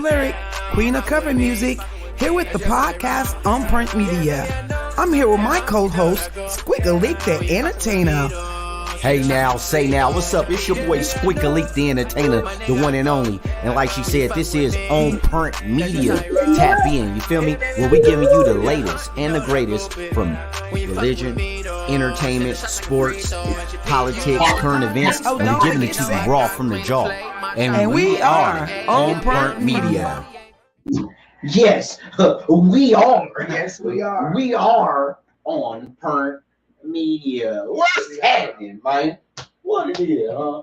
Lyric, Queen of Cover Music, here with the podcast on Print Media. I'm here with my co-host, Squiggalik the Entertainer. Hey now, say now, what's up? It's your boy Squiggalik the Entertainer, the one and only. And like she said, this is On Print Media. Tap in, you feel me? Where we giving you the latest and the greatest from religion, entertainment, sports, politics, current events, and we're giving it to you raw from the jaw. And we are On Print Media. Yes, we are. Yes, we are. We are On Print Media. What's happening, man? What it is, huh?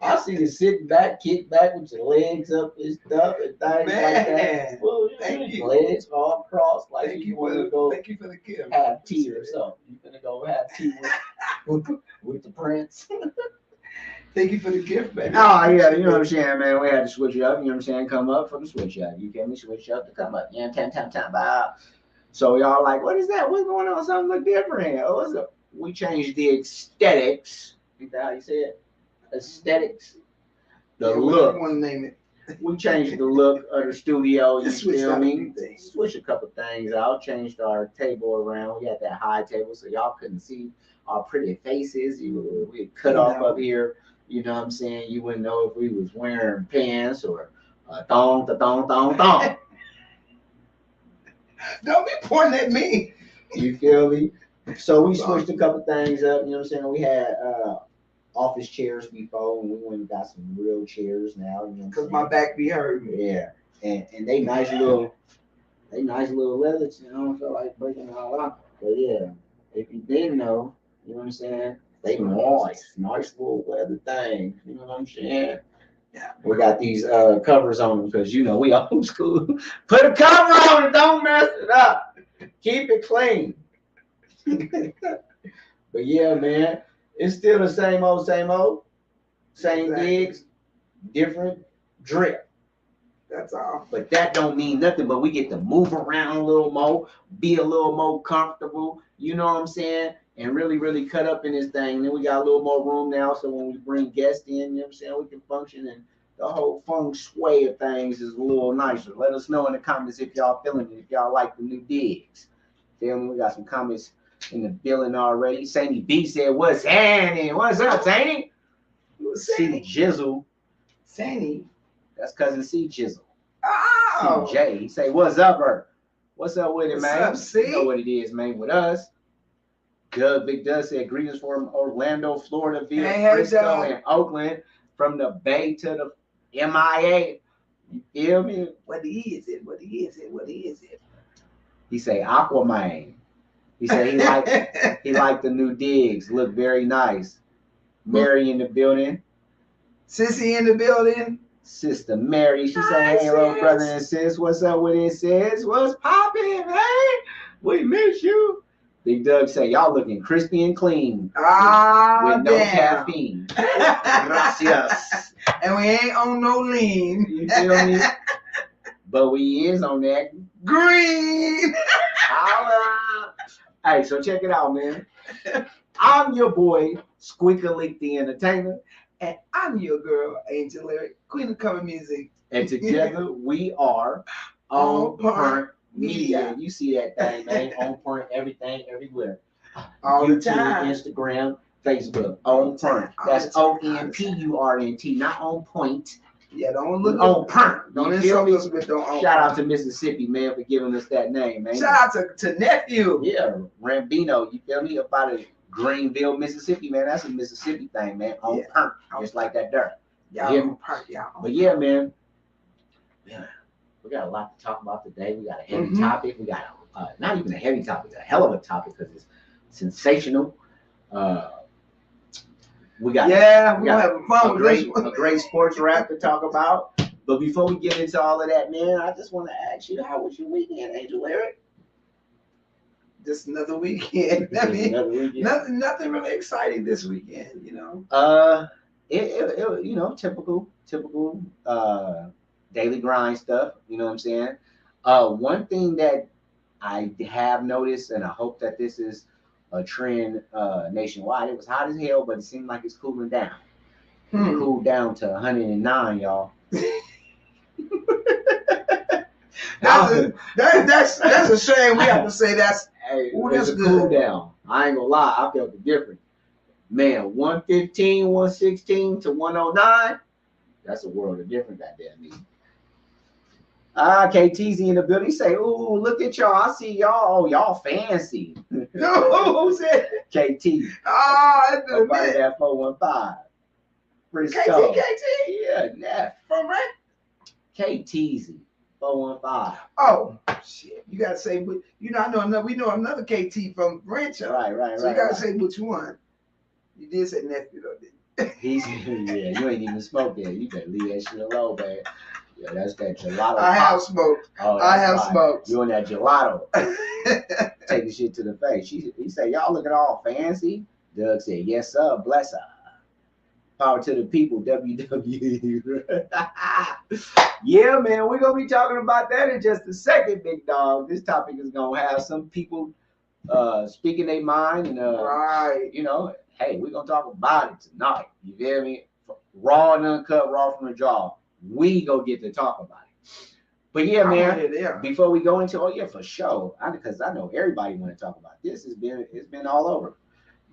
I see you sitting back, kick back with your legs up and stuff and things like that. Well, thank you. Legs all crossed like you want to go Thank you for the gift. have tea or something. You gonna go have tea with the prince? Thank you for the gift, baby. Oh, yeah, you know what I'm saying, man. We had to switch it up, you know what I'm saying? Come up from the switch up. You get me? Switch up to come up. Yeah, time. So y'all like, what is that? What's going on? Something look different. Oh, what's up? We changed the aesthetics. Is that how you say it? Aesthetics. The look. I want to name it. We changed the look of the studio. You Just switched feel out a me? few things. Switched a couple things out. Changed our table around. We had that high table so y'all couldn't see our pretty faces. We cut off up here. You know what I'm saying? You wouldn't know if we was wearing pants or thong. Don't be pointing at me. You feel me? So we switched a couple things up. You know what I'm saying? We had office chairs before, and we went and got some real chairs now. You know Because my back be hurting. Yeah, and they nice little leathers. You know, so like breaking it all out. But yeah, if you didn't know, you know what I'm saying? They nice little leather things. You know what I'm saying? Yeah. We got these covers on them because you know we old school. Put a cover on it, don't mess it up. Keep it clean. But yeah, man, it's still the same old, same digs, different drip. That's all. But that don't mean nothing. But we get to move around a little more, be a little more comfortable. You know what I'm saying? And really, really cut up in this thing. And then we got a little more room now, so when we bring guests in, you know what I'm saying, we can function, and the whole feng shui of things is a little nicer. Let us know in the comments if y'all feeling it, if y'all like the new digs. Feel me? We got some comments in the building already. Sandy B said, "What's happening? What's up, Sandy?" C Jizzle. Sandy. That's cousin C Jizzle. Oh. CJ. He say, "What's up, her? What's up with it, What's man?" up, C? You know what it is, man, with us. Good. Big Doug said, "Greetings from Orlando, Florida, via Hey, Frisco Doug. and Oakland, from the Bay to the MIA." You feel me? What is it? He say, "Aquaman." He said he liked the new digs. Look very nice. Mary in the building. Sissy in the building. Sister Mary. She Hi, say, "Hey, hello, sis. brother and sis. What's up with it, sis? What's popping, man? We miss you." Big Doug say, "Y'all looking crispy and clean with no Damn. caffeine." Gracias. And we ain't on no lean. You feel me? But we is on that Green. Holla. Hey, so check it out, man. I'm your boy, Squiggalik the Entertainer. And I'm your girl, Angel Lyric, Queen of Cover Music. And together we are On Print Media. You see that thing, man. On Print, everything, everywhere. All the YouTube, time. Instagram, Facebook. On Print. That's ONPURNT, not On Point. Yeah, don't look On Print. Don't You feel insult me? us with don't. Shout out to Mississippi, man, for giving us that name, man. Shout out to nephew. Yeah, Rambino, you feel me? Up out of Greenville, Mississippi, man. That's a Mississippi thing, man. On Yeah. Print. Just like that dirt. Y'all Yeah. on part, y'all. But yeah, man. Yeah, we got a lot to talk about today. We got a heavy topic. We got not even a heavy topic, a hell of a topic because it's sensational. We got Yeah, we're gonna have fun with this a one. great sports rap to talk about. But before we get into all of that, man, I just want to ask you, how was your weekend, Angel Lyric? Just another weekend. I mean, Another weekend. nothing really exciting this weekend, you know. It you know, typical daily grind stuff, you know what I'm saying? One thing that I have noticed, and I hope that this is a trend nationwide, it was hot as hell, but it seemed like it's cooling down. It cooled down to 109, y'all. That's a shame. We have to say that's. Hey, Ooh, there's that's a good. cool down. I ain't gonna lie, I felt the difference. Man, 115, 116 to 109, that's a world of difference, goddamn me. KTZ in the building. He say, ooh, look at y'all. I see y'all. Oh, y'all fancy. Who said KT. Oh, that's the Nobody man. that 415. KT. Yeah, Neff. From right? KTZ. 415. Oh shit! You gotta say, but you know, I know another. We know another KT from Rancho. Right. So you gotta say which one. You did say nephew though, didn't you? Yeah, you ain't even smoked yet. You better leave that shit alone, man. Yeah, that's that gelato. I have smoked. Oh, I have right. smoked. You on that gelato. Take the shit to the face. He said, y'all looking all fancy. Doug said, yes, sir. Bless her. Power to the people, WWE. Yeah, man, we're going to be talking about that in just a second, big dog. This topic is going to have some people speaking their mind. And, right. you know, hey, we're going to talk about it tonight. You feel me? Raw and uncut, raw from the jaw. We go get to talk about it. But yeah, man, before we go into, for sure, because I know everybody want to talk about this. It's been all over.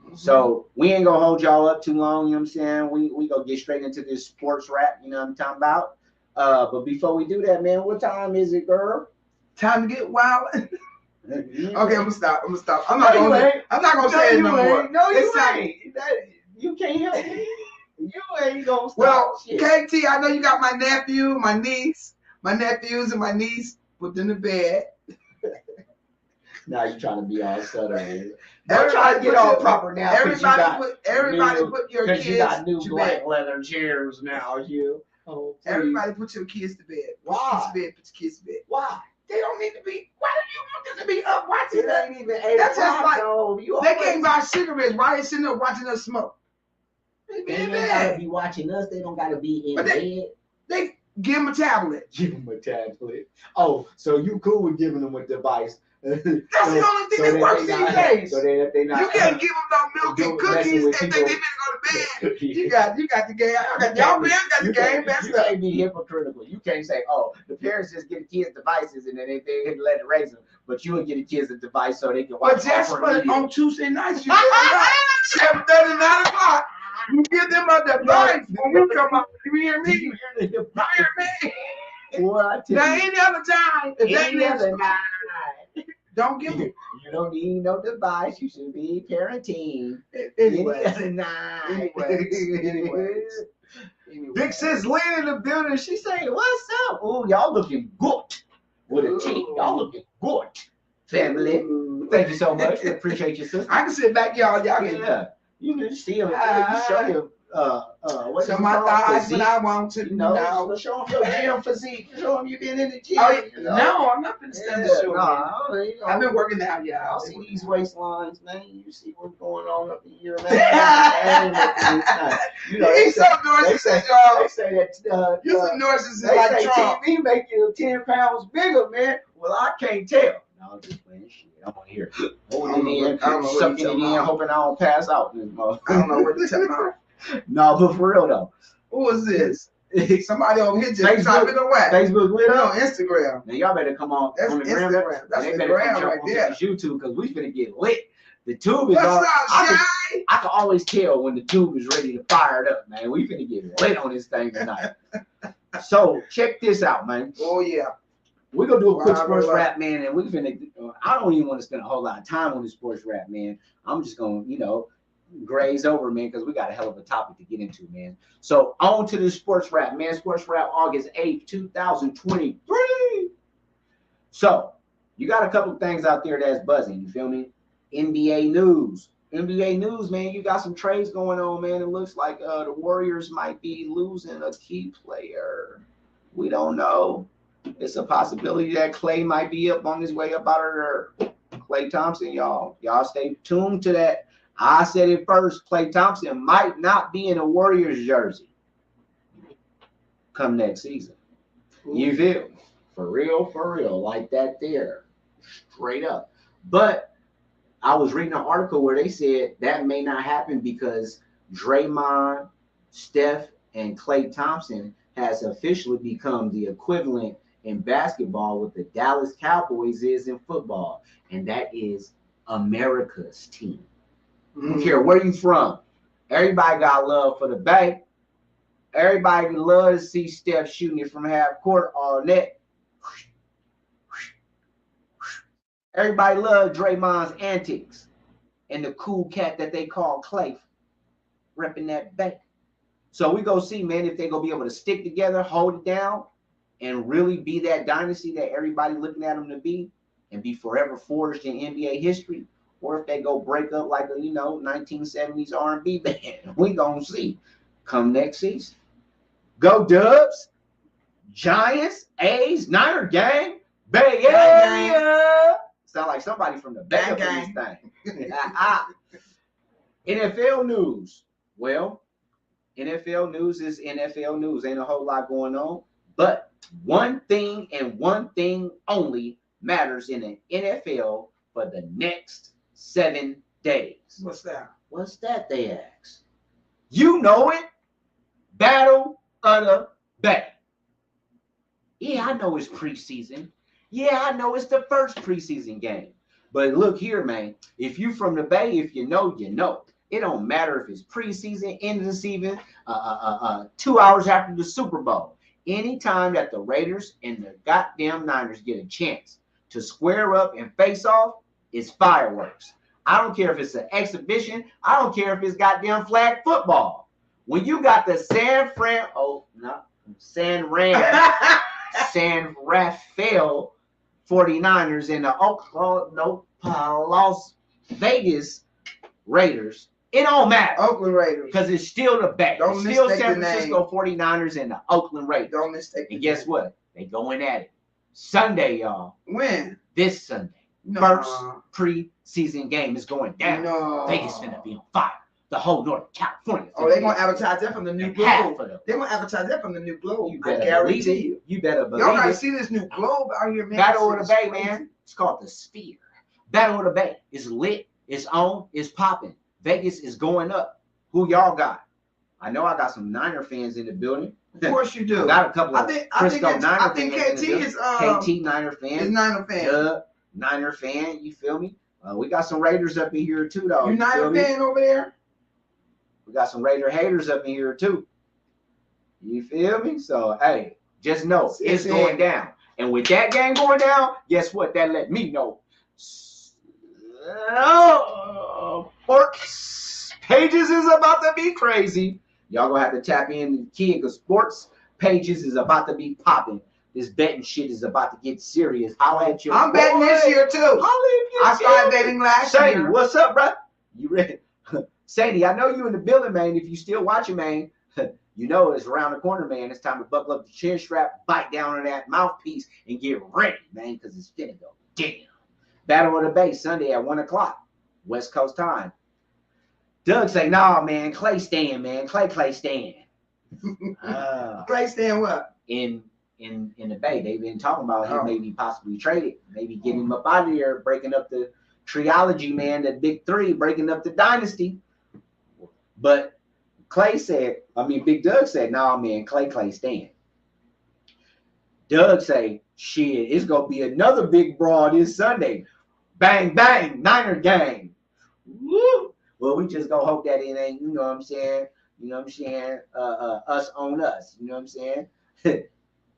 Mm-hmm. So we ain't gonna hold y'all up too long, you know what I'm saying? We gonna get straight into this sports rap, you know what I'm talking about? But before we do that, man, what time is it, girl? Time to get wild. Okay, I'm gonna stop. I'm not gonna say it no more. No, you ain't. You can't help it. You ain't gonna stop. Well, shit. KT, I know you got my nephew, my niece, my nephews and my niece put them to bed. Now you trying to be all southern. Don't try to get all proper now. Everybody put your kids you got new to black bed. leather chairs now, you. Oh, everybody put your kids to bed. Why? Put your kids to bed. Why? They don't need to be. Why do you want them to be up watching it? That? Ain't even 8 That's just like though. They can't buy cigarettes. Why they sitting there watching us smoke? They ain't gotta be watching us. They don't gotta be in bed. They give them a tablet. Give them a tablet. Oh, so you cool with giving them a device? That's the only thing that works these days. So they not. You can't give them no milk and cookies and think they finna go to bed. You got the game. Y'all got the game messed up. You can't be hypocritical. You can't say, oh, the parents just give kids devices and then they let it raise them, but you would give the kids a device so they can watch. But that's what on Tuesday nights you get 7:30, 9 o'clock. You give them a device when we come out. You hear me? You hear me? What? Now any other time, any other night. Don't give them. You don't need no device. You should be parenting. Anyway. Big sis Lynn in the building. She saying, "What's up? Oh, y'all looking good with a T. Y'all looking good, family. Thank you so much. We appreciate you, sister. I can sit back, y'all. Yeah. You can see him. You show your what some of my thighs when I want to. No, show him your gym physique. Show him you been in the gym. Oh, no, I'm not gonna stand the show. I've been working out, y'all. I'll see these waistlines, man. You see what's going on up here, man. He's so narcissistic, y'all. They say that you're some narcissist they like say Trump. TV make you 10 pounds bigger, man. Well, I can't tell. No, I'm just playing shit. I'm on here holding it in, sucking it in, hoping I don't pass out. I don't know what to tell them. No, but for real though. Who is this? Somebody over here just typing away. Facebook lit up. No, Instagram. Now y'all better come on. That's on the Instagram. That's the gram right there. YouTube, because we finna get lit. The tube is What's on. up, Shy? I can always tell when the tube is ready to fire it up, man. We finna get lit on this thing tonight. So check this out, man. Oh yeah. We're gonna do a quick sports rap, man, and we're finna. I don't even want to spend a whole lot of time on this sports rap, man. I'm just gonna, graze over, man, because we got a hell of a topic to get into, man. So on to the sports rap, man. Sports rap, August 8th, 2023. So you got a couple things out there that's buzzing. You feel me? NBA news, man. You got some trades going on, man. It looks like the Warriors might be losing a key player. We don't know. It's a possibility that Clay might be up on his way up out of there. Klay Thompson, y'all stay tuned to that. I said it first. Klay Thompson might not be in a Warriors jersey come next season. Ooh. You feel? For real, like that there. Straight up. But I was reading an article where they said that may not happen because Draymond, Steph, and Klay Thompson has officially become the equivalent in basketball what the Dallas Cowboys is in football, and that is America's team. I don't care where you from. Everybody got love for the Bay. Everybody loves to see Steph shooting it from half court all net. Everybody loves Draymond's antics and the cool cat that they call Clay repping that Bay. So we go see, man, if they gonna be able to stick together, hold it down, and really be that dynasty that everybody looking at them to be, and be forever forged in NBA history, or if they go break up like a 1970s R&B band. We gonna see come next season. Go Dubs, Giants, A's, Niner gang, Bay Area. Sound like somebody from the Bay up in this thing. NFL news. Well, NFL news is NFL news. Ain't a whole lot going on. But one thing and one thing only matters in the NFL for the next 7 days. What's that? What's that, they ask? You know it. Battle of the Bay. Yeah, I know it's preseason. Yeah, I know it's the first preseason game. But look here, man. If you from the Bay, if you know, you know. It don't matter if it's preseason, end of the season, 2 hours after the Super Bowl. Anytime that the Raiders and the goddamn Niners get a chance to square up and face off, it's fireworks. I don't care if it's an exhibition. I don't care if it's goddamn flag football. When you got the San Rafael 49ers and the Las Vegas Raiders, it don't matter. Oakland Raiders. Because it's still the Bay. Don't It's still mistake San the Francisco 49ers and the Oakland Raiders. Don't mistake. And guess what? They going at it. Sunday, y'all. When? This Sunday. No. First preseason game is going down. No. Vegas finna be on fire. The whole Northern California. Oh, they're going to advertise that from the new globe. They're going to advertise that from the new globe. I guarantee you. You better believe Y'all got to it. see this new globe out here, man. Battle of the Bay, man. It's called the Sphere. Battle of the Bay. It's lit. It's on. It's popping. Vegas is going up. Who y'all got? I know I got some Niner fans in the building. Of course you do. I got a couple of Frisco Niner I think fans. KT is KT Niner fan. Is Niner fan. Niner fan. You feel me? We got some Raiders up in here too, though. You Niner fan over there? We got some Raider haters up in here too. You feel me? So hey, just know it's going down. And with that game going down, guess what? That let me know. Sports pages is about to be crazy. Y'all gonna have to tap in the kid because sports pages is about to be popping. This betting shit is about to get serious. Holla at your I'm betting this year too. I started betting last Sadie, year. what's up, bro? You ready? Sadie, I know you in the building, man. If you still watching, man, you know it's around the corner, man. It's time to buckle up the chin strap, bite down on that mouthpiece, and get ready, man, because it's finna go down. Battle of the Bay, Sunday at 1 o'clock, West Coast time. Doug say, nah, man, Clay staying, man. Clay staying. Clay staying what? In the Bay. They've been talking about him maybe possibly traded, maybe getting him up out of here, breaking up the trilogy, man, the big three, breaking up the dynasty. But Big Doug said, nah, man, Clay staying. Doug say, shit, it's gonna be another big brawl this Sunday. Bang, bang, Niner gang. Woo! Well, we just gonna hope that it ain't, you know what I'm saying? You know what I'm saying? Us on us. You know what I'm saying?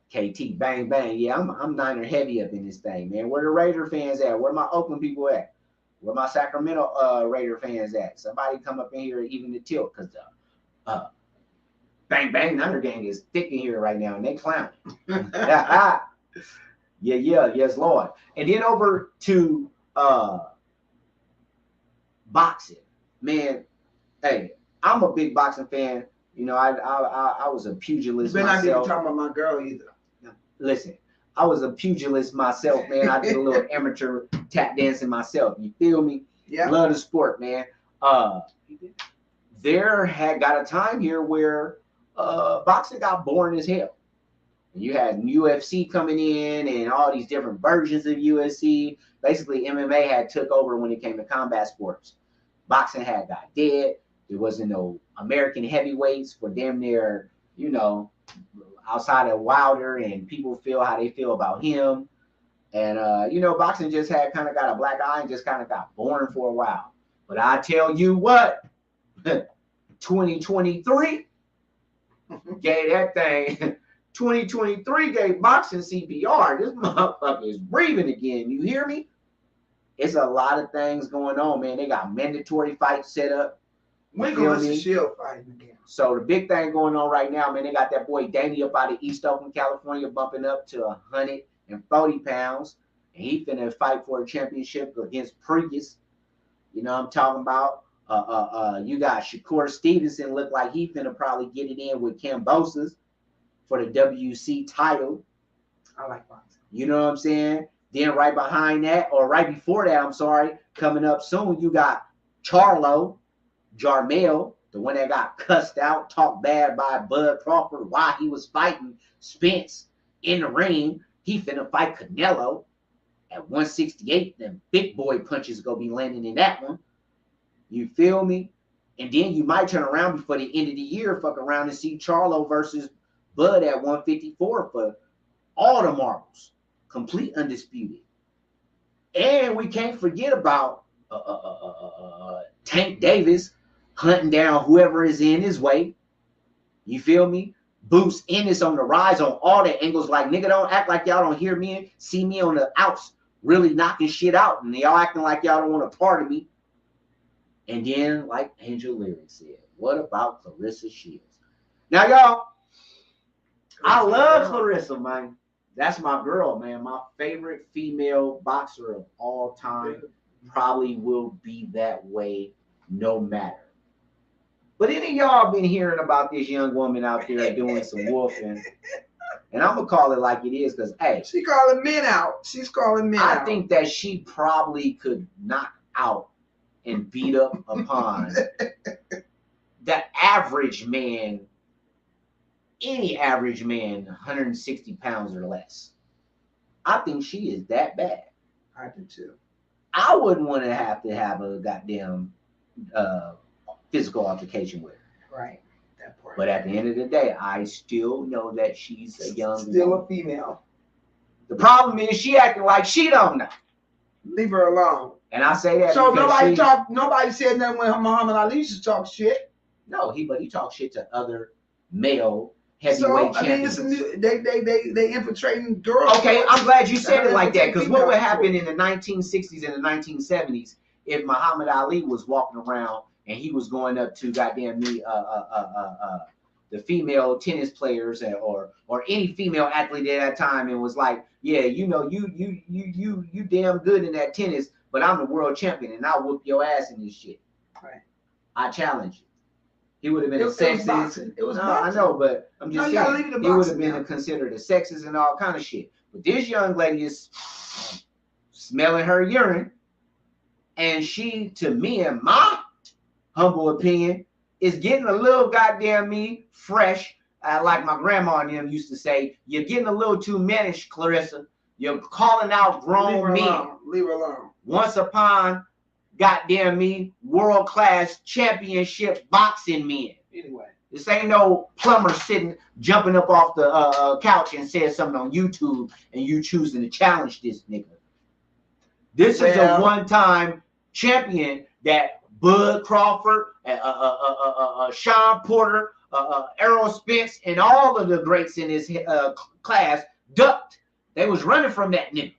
KT, bang, bang. Yeah, I'm Niner heavy up in this thing, man. Where the Raider fans at? Where my Oakland people at? Where my Sacramento Raider fans at? Somebody come up in here even the tilt, because the bang, bang Niner gang is thick in here right now, and they clowning. Yeah, yes, Lord. And then over to boxing. Man, hey, I'm a big boxing fan. You know, I was a pugilist But myself. I didn't talk about my girl either. Listen, I was a pugilist myself, man. I did a little amateur tap dancing myself. You feel me? Yeah. Love the sport, man. There had got a time here where boxing got boring as hell. You had UFC coming in and all these different versions of UFC. Basically, MMA had took over when it came to combat sports. Boxing had got dead. There wasn't no American heavyweights for damn near, you know, outside of Wilder, and people feel how they feel about him. And boxing just had kind of got a black eye and just kind of got boring for a while. But I tell you what, 2023 gave that thing. 2023 gave boxing CPR. This motherfucker is breathing again. You hear me? It's a lot of things going on, man. They got mandatory fights set up. Wiggles Shield fighting again. So the big thing going on right now, man, they got that boy Danny up out of East Oakland, California, bumping up to 140 pounds. And he finna fight for a championship against Prius. You know what I'm talking about? You got Shakur Stevenson, look like he finna probably get it in with Cambosos for the WC title. I like boxing. You know what I'm saying? Then right behind that, or right before that, I'm sorry, coming up soon, you got Jarmel, the one that got cussed out, talked bad by Bud Crawford while he was fighting Spence in the ring. He finna fight Canelo at 168. Them big boy punches gonna be landing in that one. You feel me? And then you might turn around before the end of the year, fuck around and see Charlo versus Bud at 154 for all the marbles. Complete undisputed. And we can't forget about Tank Davis hunting down whoever is in his way. You feel me? Boots Ennis on the rise on all the angles. Like, nigga, don't act like y'all don't hear me and see me on the outs really knocking shit out. And y'all acting like y'all don't want a part of me. And then, like Angel Lyric said, what about Clarissa Shields? Now, y'all, I love Clarissa, man. That's my girl, man. My favorite female boxer of all time. Probably will be that way no matter. But any of y'all been hearing about this young woman out there doing some wolfing? And I'm going to call it like it is because, hey. She's calling men out. She's calling men out. I think that she probably could knock out and beat up upon the average man, any average man, 160 pounds or less. I think she is that bad. I do too. I wouldn't want to have a goddamn physical altercation with her. Right. That part. But at the end of the day, I still know that she's a young still woman. A female. The problem is she acting like she don't know. Leave her alone. And I say that so nobody said nothing when Muhammad Ali used to talk shit. No, he talked shit to other male heavyweight champions. They infiltrating girls. Okay, I'm glad you said it like that, because what would happen in the 1960s and the 1970s if Muhammad Ali was walking around and he was going up to goddamn me the female tennis players or any female athlete at that time and was like, yeah, you know, you damn good in that tennis, but I'm the world champion and I'll whoop your ass in this shit. Right. I challenge you. He would have been a sexist. It was I know, but I'm just saying he would have been considered a sexist and all kind of shit. But this young lady is smelling her urine, and she, to me, in my humble opinion, is getting a little goddamn me fresh. Like my grandma and them used to say, you're getting a little too mannish, Clarissa. You're calling out grown men. Leave her alone. Once upon goddamn me, world-class championship boxing men. Anyway. This ain't no plumber jumping up off the couch and said something on YouTube and you choosing to challenge this nigga. This is a one-time champion that Bud Crawford, Sean Porter, Errol Spence, and all of the greats in his class ducked. They was running from that nigga.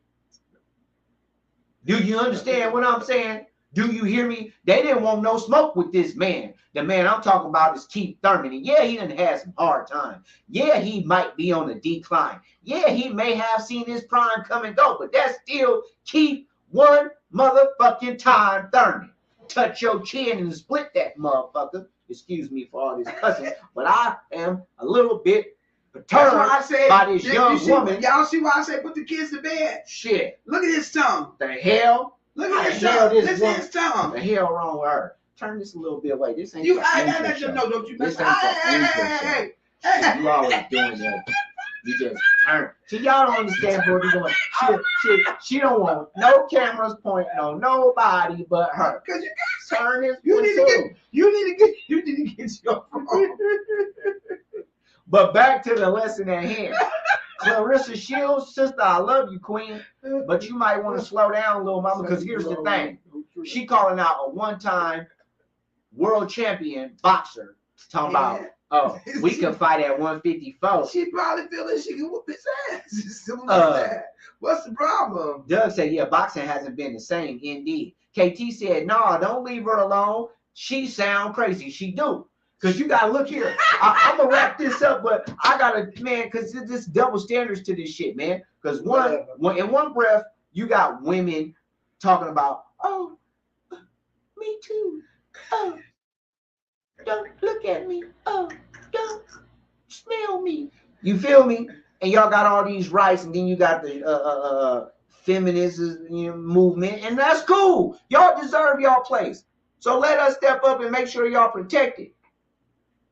Do you understand what I'm saying? Do you hear me? They didn't want no smoke with this man. The man I'm talking about is Keith Thurman. And yeah, he done had some hard times. Yeah, he might be on a decline. Yeah, he may have seen his prime come and go, but that's still Keith one motherfucking time Thurman. Touch your chin and split that motherfucker. Excuse me for all this cussing, but I am a little bit perturbed by this young woman. Y'all see why I say put the kids to bed? Shit. Look at his tongue. The hell? Look at his tongue. Listen to his tongue. The hell wrong with her? Turn this a little bit away. This ain't you. Don't you? This ain't hey. You always doing that. You just turn. See, y'all don't understand what you're doing. She don't want no cameras pointing on nobody but her. Cause you turn this. You need to get your phone. But back to the lesson at hand. Clarissa Shields, sister, I love you, queen, but you might want to slow down, little mama, because here's the thing. She calling out a one-time world champion boxer, talking about, oh, we can fight at 154. She probably feel like she can whoop his ass. It's simple as that. What's the problem? Doug said, yeah, boxing hasn't been the same, indeed. KT said, no, don't leave her alone. She sound crazy. She do. Because you got to look here. I'm going to wrap this up, but I got to, man, because there's double standards to this shit, man. Because in one breath, you got women talking about, oh, me too. Oh, don't look at me. Oh, don't smell me. You feel me? And y'all got all these rights, and then you got the feminist movement, and that's cool. Y'all deserve y'all place. So let us step up and make sure y'all protect it.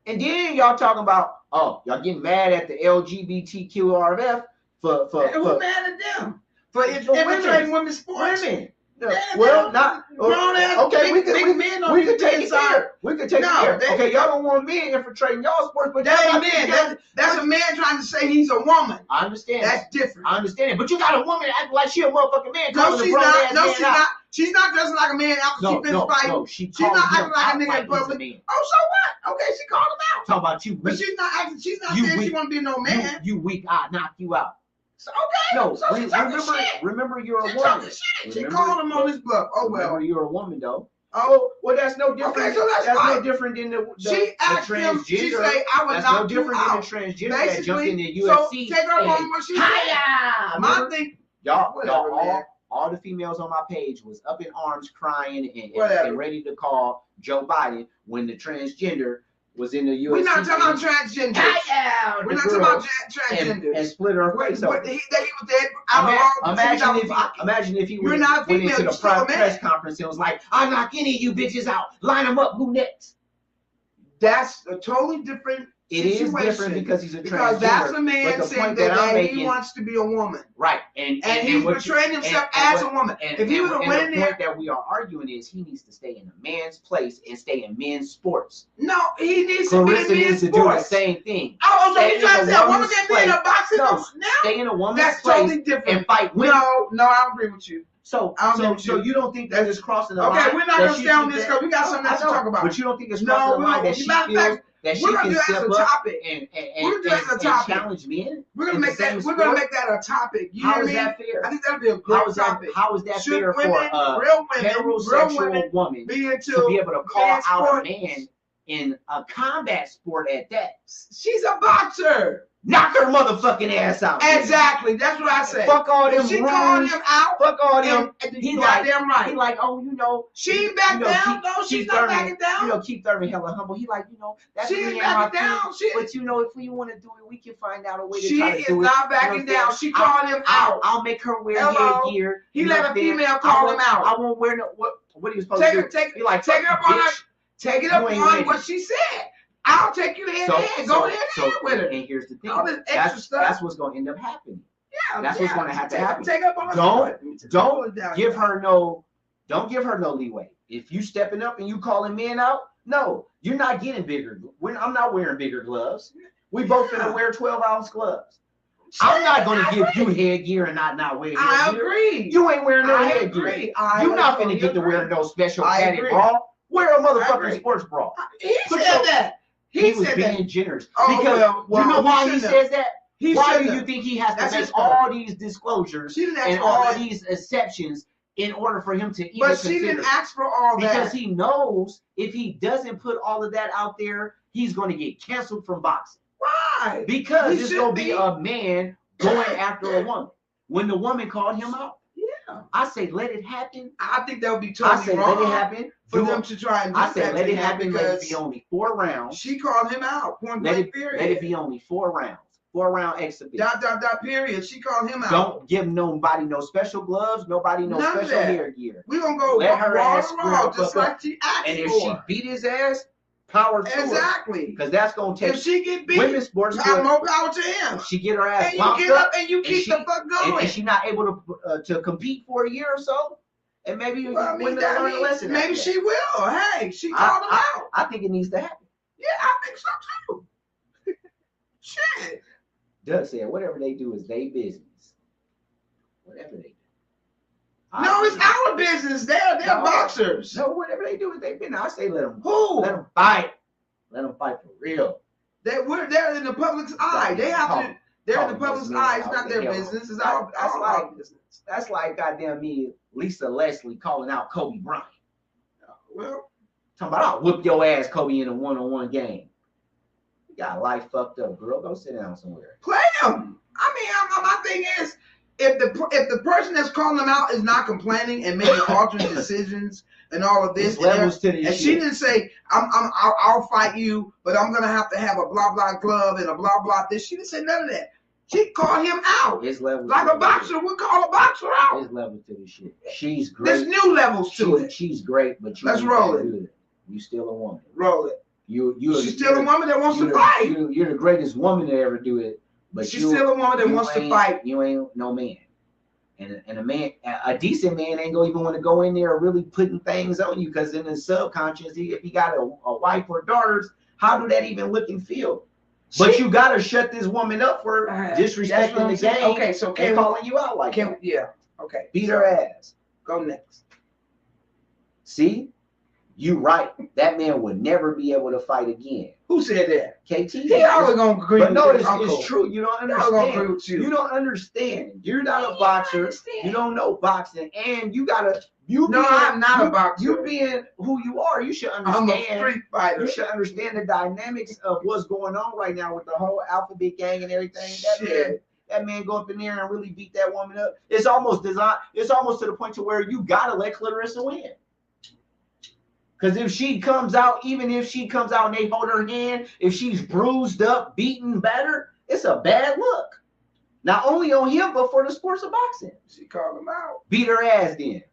And then y'all talking about, oh, y'all getting mad at the LGBTQRF for who mad at them? For infiltrating women's sports? Women. No, well, not okay. We could take it there. We could take it there. Okay, y'all don't want men infiltrating y'all sports, but that ain't men. That's a man trying to say he's a woman. I understand. That's different. I understand it. But you got a woman acting like she a motherfucking man. No, she's not. No, she's not. She's not dressing like a man after she finished fighting. No, she's not acting like a nigga in public. Oh, so what? Okay, she called him out. Talk about you. But she's not acting. She's not saying she want to be no man. You weak. I knock you out. So, okay. No, so remember you're a woman. She called him on his bluff. Oh well. Remember you're a woman though. Oh well, that's no different. Okay, so that's no different than the transgender. She say I would knock you out. That's no different than the transgender that jumped in the UFC. So take her on what she said. My thing. Y'all, all the females on my page was up in arms, crying and ready to call Joe Biden when the transgender was in the UFC. We're not talking about transgender. We're not talking about transgender. And split her face open. He was dead. Imagine if he went into the press conference and was like, I'll knock any of you bitches out. Line them up. Who next? That's a totally different It is different because he's a transgender. Because that's a man saying that he wants to be a woman. Right. And he's portraying himself as a woman. If he was a woman, the point that we are arguing is he needs to stay in a man's place and stay in men's sports. No, he needs to be in men's sports. Do the same thing. Oh, so he's trying to say a woman can be in a boxing now? Stay in a woman's place. That's totally different. And fight women. No, I agree with you. So you don't think that is crossing the line? Okay, we're not going to stay on this because we got something else to talk about. But you don't think it's crossing the line that she feels that she can step up and challenge men? We're gonna make that a topic. You how is that fair? I think that'd be a great topic. How is that fair for a heterosexual woman to be able to call out a man in a combat sport at that? She's a boxer. Knock her motherfucking ass out. Exactly. That's what I said. Fuck all them. She called him out. Fuck all them. He like damn right. He like, oh, she ain't back down. No, she's not backing down. Keep Thurman hella humble. He like, that's she ain't backing down. But if we want to do it, we can find out a way to try to do it. She is not backing down. She called him out. I'll make her wear headgear. He let a female call him out. I won't wear no what he was supposed to do. Take it up on her. Take it up on what she said. I'll take you head to head. Go head to head with her. And here's the thing. All this extra stuff. That's what's going to end up happening. Yeah, that's what's going to have to happen. Take up on Don't give her no leeway. If you stepping up and you calling men out, no, you're not getting bigger. I'm not wearing bigger gloves. We both gonna wear 12-ounce gloves. I'm not going to give you headgear and not wear headgear. I agree. You ain't wearing no headgear. You're not going to get to wear no special padded bra. Wear a motherfucking sports bra. He said that. He was being generous. Because you know why he says that? Why do you think he has to make all these disclosures and all these exceptions in order for him to even consider? But she didn't ask for all that. Because he knows if he doesn't put all of that out there, he's going to get canceled from boxing. Why? Because it's going to be a man going after a woman. When the woman called him out, I say let it happen. I think that would be totally wrong. Let it happen. For them to try and do I said let it happen. Let it be only 4 rounds. She called him out. Let it be only 4 rounds. 4-round exhibition. ... Period. She called him out. Don't give nobody no special gloves. Nobody no special hair gear. We're gonna go let her ass raw, just like she asked and if she beat his ass, power to her. Exactly. Because that's gonna take. If she get beat, women's sports more power to him. She get her ass and you get up and you keep the fuck going. And she not able to compete for a year or so. And maybe women learn a lesson. Maybe she will. Hey, she called him out. I think it needs to happen. Yeah, I think so too. Shit. Doug said, whatever they do is their business. Whatever they do. No, it's our business. They're boxers. No, whatever they do is their business. I say let them fight. Let them fight for real. They're in the public's eye. They have to. They're in the public's eye. It's not their business. It's our business. That's like goddamn me, Lisa Leslie calling out Kobe Bryant. Well, talking about I'll whoop your ass, Kobe, in a one-on-one game. You got life fucked up, girl. Go sit down somewhere. Play them. I mean, my thing is, if the person that's calling them out is not complaining and making alternate decisions and all of this, and she didn't say I'll fight you, but I'm gonna have to have a blah blah glove and a blah blah this. She didn't say none of that. She called him out. His levels like a boxer would call a boxer out. His levels to this shit. She's great. There's new levels to it. She's great, but let's roll it. You still a woman. Roll it. She's still a woman that wants to fight. You're the greatest woman to ever do it, but she's still a woman that wants to fight. You ain't no man. And a man, a decent man ain't gonna even want to go in there really putting things on you, because in his subconscious, if he got a wife or daughters, how do that even look and feel? But you gotta shut this woman up for disrespecting the game. Okay, so calling you out like that. Yeah. Okay. Beat her ass. Go next. See, you right. That man would never be able to fight again. Who said that? KT. He always gonna agree. But no, it's true. You don't understand. Gonna agree with you. You don't understand. You're not a boxer. You don't know boxing, and you gotta. I'm not a boxer. You being who you are, you should understand. I'm a street fighter. You should understand the dynamics of what's going on right now with the whole Alphabet gang and everything. That man go up in there and really beat that woman up. It's almost designed. It's almost to the point to where you gotta let Clarissa win. Because if she comes out, even if she comes out and they hold her hand, if she's bruised up, beaten, battered, it's a bad look. Not only on him, but for the sports of boxing. She called him out. Beat her ass then.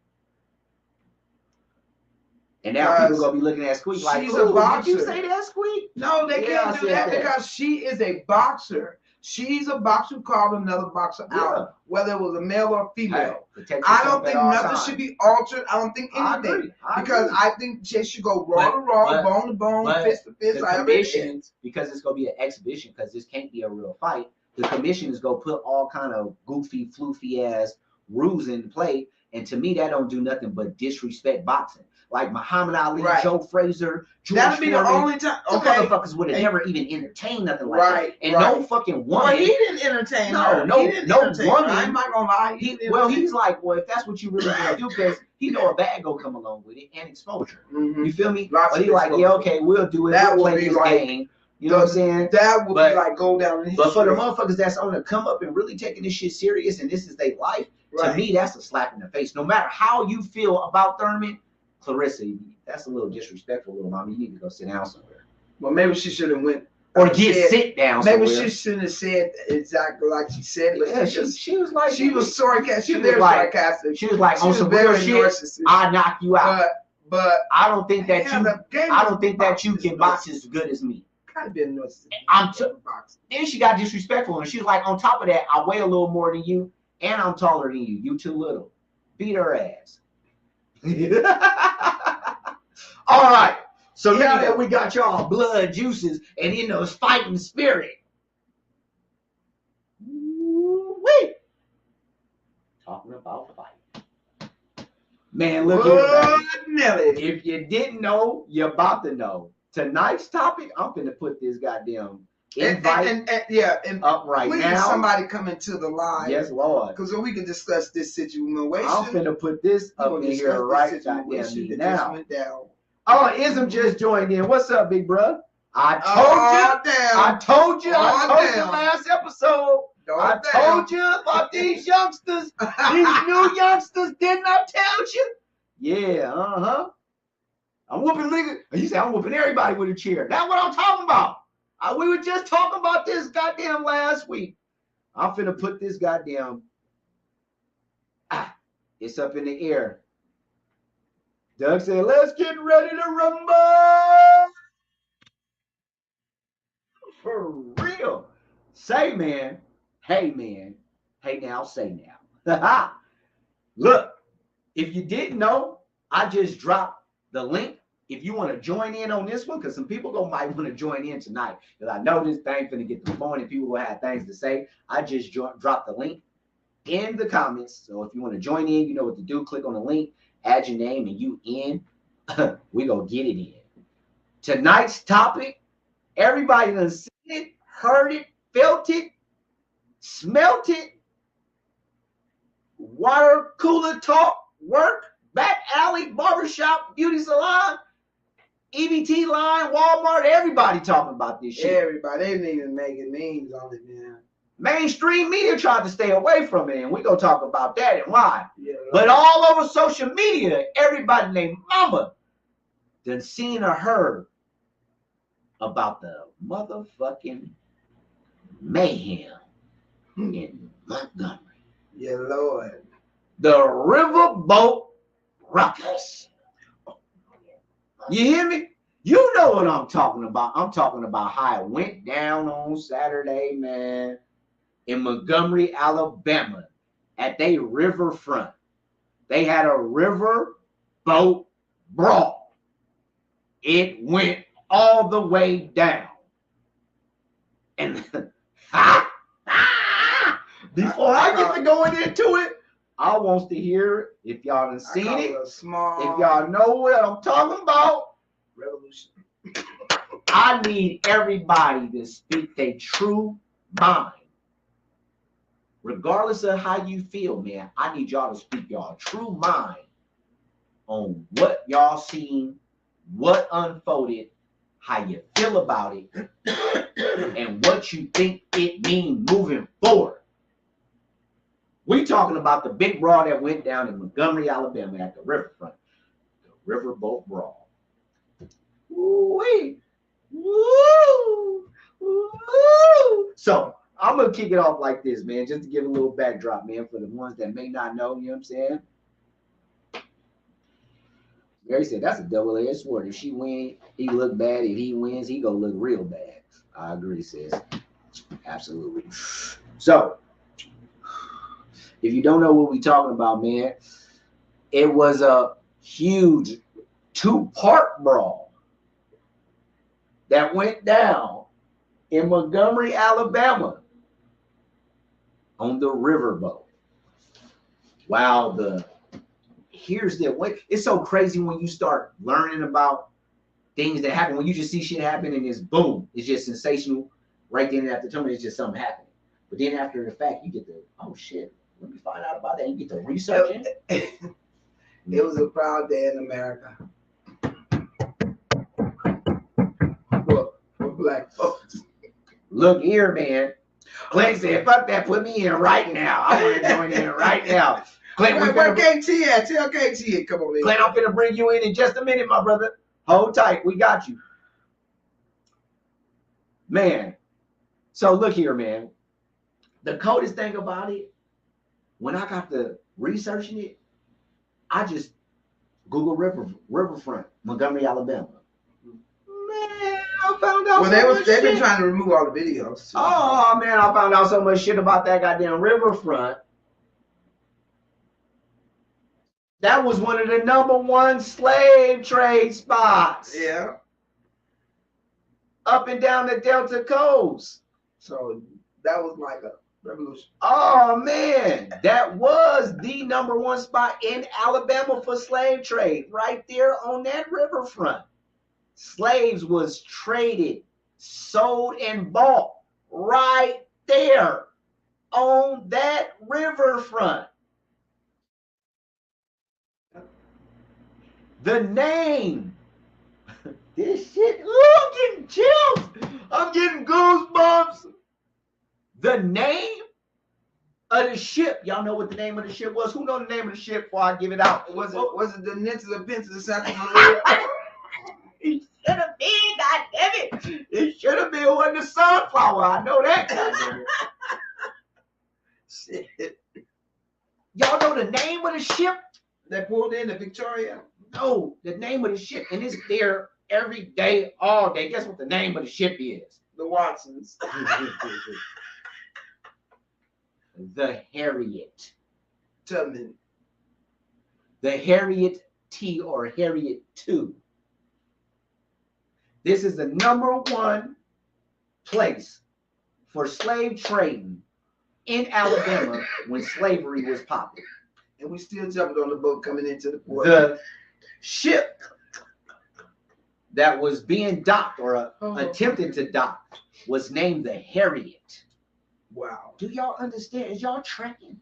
And now people gonna be looking at Squeak like, she's a boxer. Did you say that, Squeak? No, they can't do that because she is a boxer. She's a boxer who called another boxer out, whether it was a male or a female. Hey, I don't think nothing should be altered. I don't think anything. I think she should go raw to raw, bone to bone, fist to fist. Because it's going to be an exhibition, because this can't be a real fight. The commission is going to put all kind of goofy, floofy ass rules in play. And to me, that don't do nothing but disrespect boxing. Like Muhammad Ali, Joe Frazier, George That'd be the only time. Okay. Motherfuckers would have never even entertained nothing like that. And no fucking woman. Well, he didn't entertain her. No woman. I'm not gonna lie. He's like, well, if that's what you really want to do, because he know a bag gonna come along with it and exposure. You feel me? But he like, yeah, okay, we'll do it. That we'll would play be this game. You know what I'm saying? That would be like go down in history. But for the motherfuckers that's on the come up and really taking this shit serious and this is their life, to me, that's a slap in the face. No matter how you feel about Thurman, Clarissa, that's a little disrespectful, little mama. You need to go sit down somewhere. Well, maybe she should have went or sit down somewhere. Maybe she shouldn't have said exactly like she said it. Yeah, she was like, she was sarcastic. She was very sarcastic. She was like, on some real shit, I knock you out. But I don't think that you can box as good as me. Gotta be a narcissist. Then she got disrespectful, and she's like, on top of that, I weigh a little more than you, and I'm taller than you. You too little. Beat her ass. All right. So now that we got y'all blood juices and in those fighting spirit, wait. Talking about fight. Man, look here. If you didn't know, you're about to know. Tonight's topic, I'm gonna put this goddamn invite up right now. Somebody come into the live. Yes, Lord. Because we can discuss this situation. I'm gonna put this up in here right now. Oh, Ism just joined in. What's up, big bro? I told you last episode. I told you about these youngsters. These new youngsters, didn't I tell you? Yeah, I'm whooping niggas. You say I'm whooping everybody with a chair. That's what I'm talking about. We were just talking about this goddamn last week. I'm finna put this goddamn. It's up in the air. Doug said, let's get ready to rumble. For real. Say, man. Hey, man. Hey, now, say now. Look, if you didn't know, I just dropped the link if you want to join in on this one, because some people might want to join in tonight, because I know this thing's going to get the phone and people will have things to say. I just dropped the link in the comments. So if you want to join in, you know what to do. Click on the link, add your name, and you in. We going to get it in. Tonight's topic, everybody done seen it, heard it, felt it, smelt it. Water cooler talk, work, back alley, barbershop, beauty salon, EBT line, Walmart, everybody talking about this shit. Everybody, they didn't even make memes on it, man. Mainstream media tried to stay away from it, and we're going to talk about that and why. Yeah, but all over social media, everybody named Mama done seen or heard about the motherfucking mayhem in Montgomery. Yeah, Lord. The Riverboat ruckus. You hear me? You know what I'm talking about. I'm talking about how it went down on Saturday, man, in Montgomery, Alabama, at their riverfront. They had a riverboat brawl. It went all the way down. And before I get to going into it, I want to hear if y'all done seen it. If y'all know what I'm talking about. Revolution. I need everybody to speak their true mind. Regardless of how you feel, man, I need y'all to speak y'all true mind on what y'all seen, what unfolded, how you feel about it, and what you think it means moving forward. We talking about the big brawl that went down in Montgomery, Alabama at the riverfront. The Riverboat Brawl. Woo-wee. Woo! Woo! So, I'm going to kick it off like this, man, just to give a little backdrop, man, for the ones that may not know, you know what I'm saying? Gary said, that's a double-edged sword. If she wins, he look bad. If he wins, he going to look real bad. I agree, sis. Absolutely. So, if you don't know what we're talking about, man, it was a huge two-part brawl that went down in Montgomery, Alabama on the riverboat. Wow, here's the way. It's so crazy when you start learning about things that happen. When you just see shit happen and it's boom, it's just sensational. Right then after the time, it's just something happening. But then after the fact, you get the, oh shit, let me find out about that. You get to researching. It was a proud day in America. For black folks. Look here, man. Clint said, fuck that, put me in right now. I want to join in right now. Clint, where KT at? Tell KT, come on in. Clint, I'm finna bring you in just a minute, my brother. Hold tight, we got you. Man, so look here, man. The coldest thing about it, when I got to researching it, I just Google riverfront, Montgomery, Alabama. Man, I found out. Well, they've been trying to remove all the videos. So. Oh man, I found out so much shit about that goddamn riverfront. That was one of the #1 slave trade spots. Yeah. Up and down the Delta coast. So that was like a revolution. Oh man, that was the #1 spot in Alabama for slave trade, right there on that riverfront. Slaves was traded, sold, and bought right there on that riverfront. The name, this shit, I'm getting chills. I'm getting goosebumps. The name of the ship, y'all know what the name of the ship was? Who know the name of the ship before I give it out? Was it the Peninsula Princess of Santa Maria? It should have been, goddammit. It should have been one the Sunflower. I know that, goddammit. Shit. Y'all know the name of the ship? That pulled in the Victoria? No, the name of the ship. And it's there every day, all day. Guess what the name of the ship is? The Watsons. The Harriet. Tubman. The Harriet T or Harriet II. This is the #1 place for slave trading in Alabama when slavery was popular. And we still jumping on the boat coming into the port. The ship that was being docked or attempted to dock was named the Harriet. Wow. Do y'all understand? Is y'all tracking?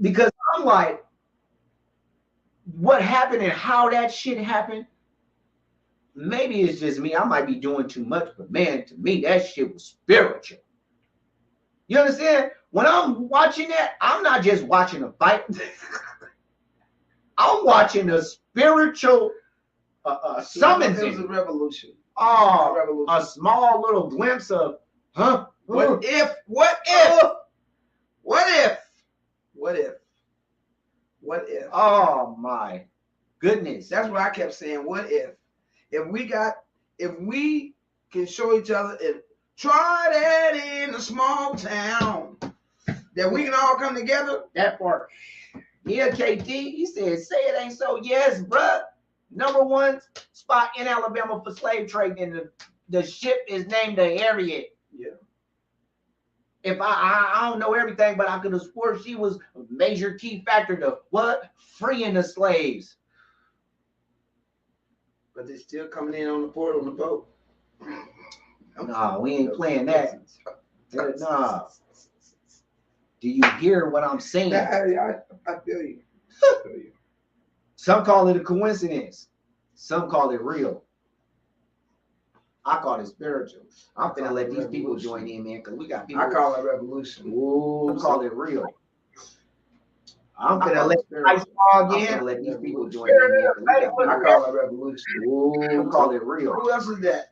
Because I'm like, what happened and how that shit happened? Maybe it's just me. I might be doing too much, but man, to me, that shit was spiritual. You understand? When I'm watching that, I'm not just watching a fight. I'm watching a spiritual summons. It was a revolution. Oh, a small little glimpse of, huh? What if? Oh my goodness. That's what I kept saying. What if? If we can show each other and try that in a small town, that we can all come together. That part. Yeah, KD, he said, say it ain't so. Yes, bruh. #1 spot in Alabama for slave trading, and the ship is named the Harriet. Yeah. If I don't know everything, but I could have sworn she was a major key factor to what? Freeing the slaves. But they're still coming in on the port on the boat. Nah, we ain't playing that. Nah. Do you hear what I'm saying? I feel you. Some call it a coincidence. Some call it real. I call it spiritual. I'm finna let these people join in, man, because we got people. I call it revolution. Ooh, I call it real. I'm finna let ice fall again. I'm finna let these people join in, man. I call it revolution. Ooh, I call it real. Who else is that?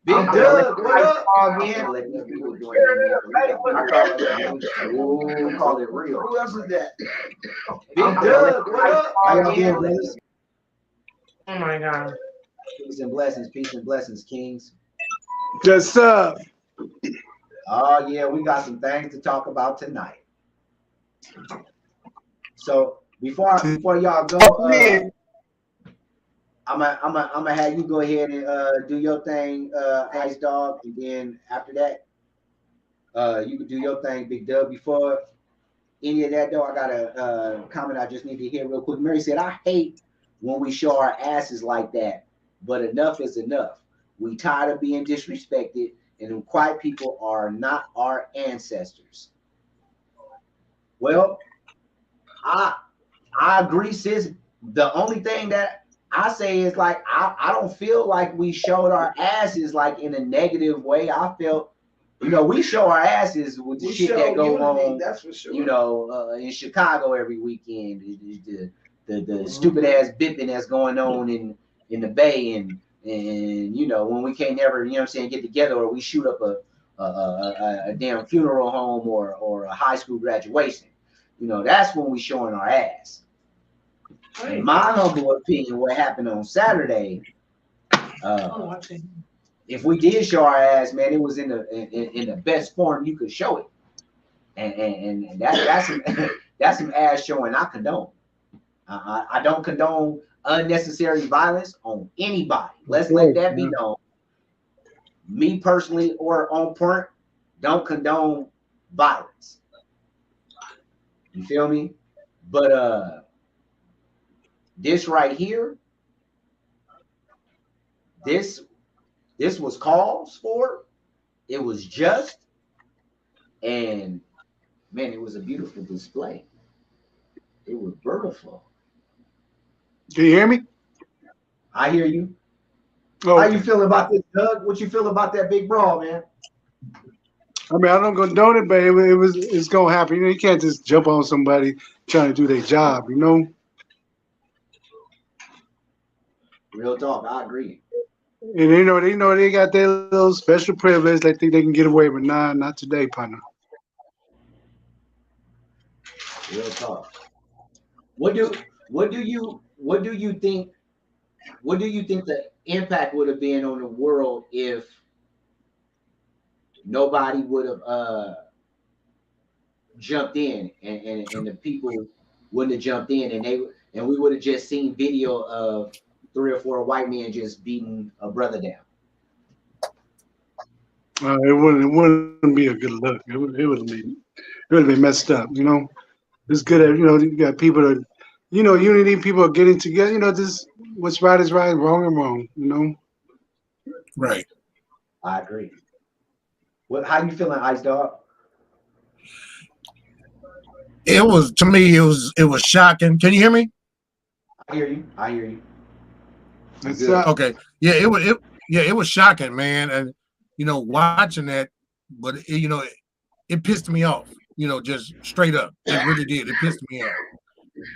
Big Doug, what up? Again. Let these people join in, man. I call it revolution. Ooh, I call it real. Who else is that? Big Doug, what up? Again. Oh my God. Peace and blessings, kings. Good stuff. Oh yeah, we got some things to talk about tonight. So before y'all go, I'm gonna have you go ahead and do your thing, Ice Dog, and then after that, you can do your thing, Big Dub. Before any of that, though, I got a comment I just need to hear real quick. Mary said, "I hate when we show our asses like that, but enough is enough. We tired of being disrespected, and them quiet people are not our ancestors." Well, I agree, sis. The only thing that I say is like I don't feel like we showed our asses like in a negative way. I felt, we show our asses with the shit that go on. That's for sure. In Chicago every weekend, the stupid ass bipping that's going on in the Bay, and when we can't never get together, or we shoot up a damn funeral home or a high school graduation. That's when we showing our ass. In my humble opinion, what happened on Saturday, if we did show our ass, man, it was in the best form you could show it, and that's some ass showing I condone. I don't condone unnecessary violence on anybody. Let's let that be known. Me personally, or on point, don't condone violence. You feel me? But this right here, this was called for. It was just, and man, it was a beautiful display. It was beautiful. Can you hear me? I hear you. Oh. How you feel about this, Doug? What you feel about that big brawl, man? I mean, I don't condone it, but it's gonna happen. You can't just jump on somebody trying to do their job, Real talk, I agree. And they know they got their little special privilege. They think they can get away, but nah, not today, partner. Real talk. What do you think the impact would have been on the world if nobody would have jumped in, and the people wouldn't have jumped in, and we would have just seen video of 3 or 4 white men just beating a brother down. It wouldn't be a good look. It would be messed up. You know, it's good at you got people that unity. People are getting together. You know, this what's right is right, wrong and wrong. You know. Right. I agree. How you feeling, Ice Dog? It was, to me, it was shocking. Can you hear me? I hear you. Okay. Yeah, it was shocking, man. And watching that, but it pissed me off. Just straight up. It really did. It pissed me off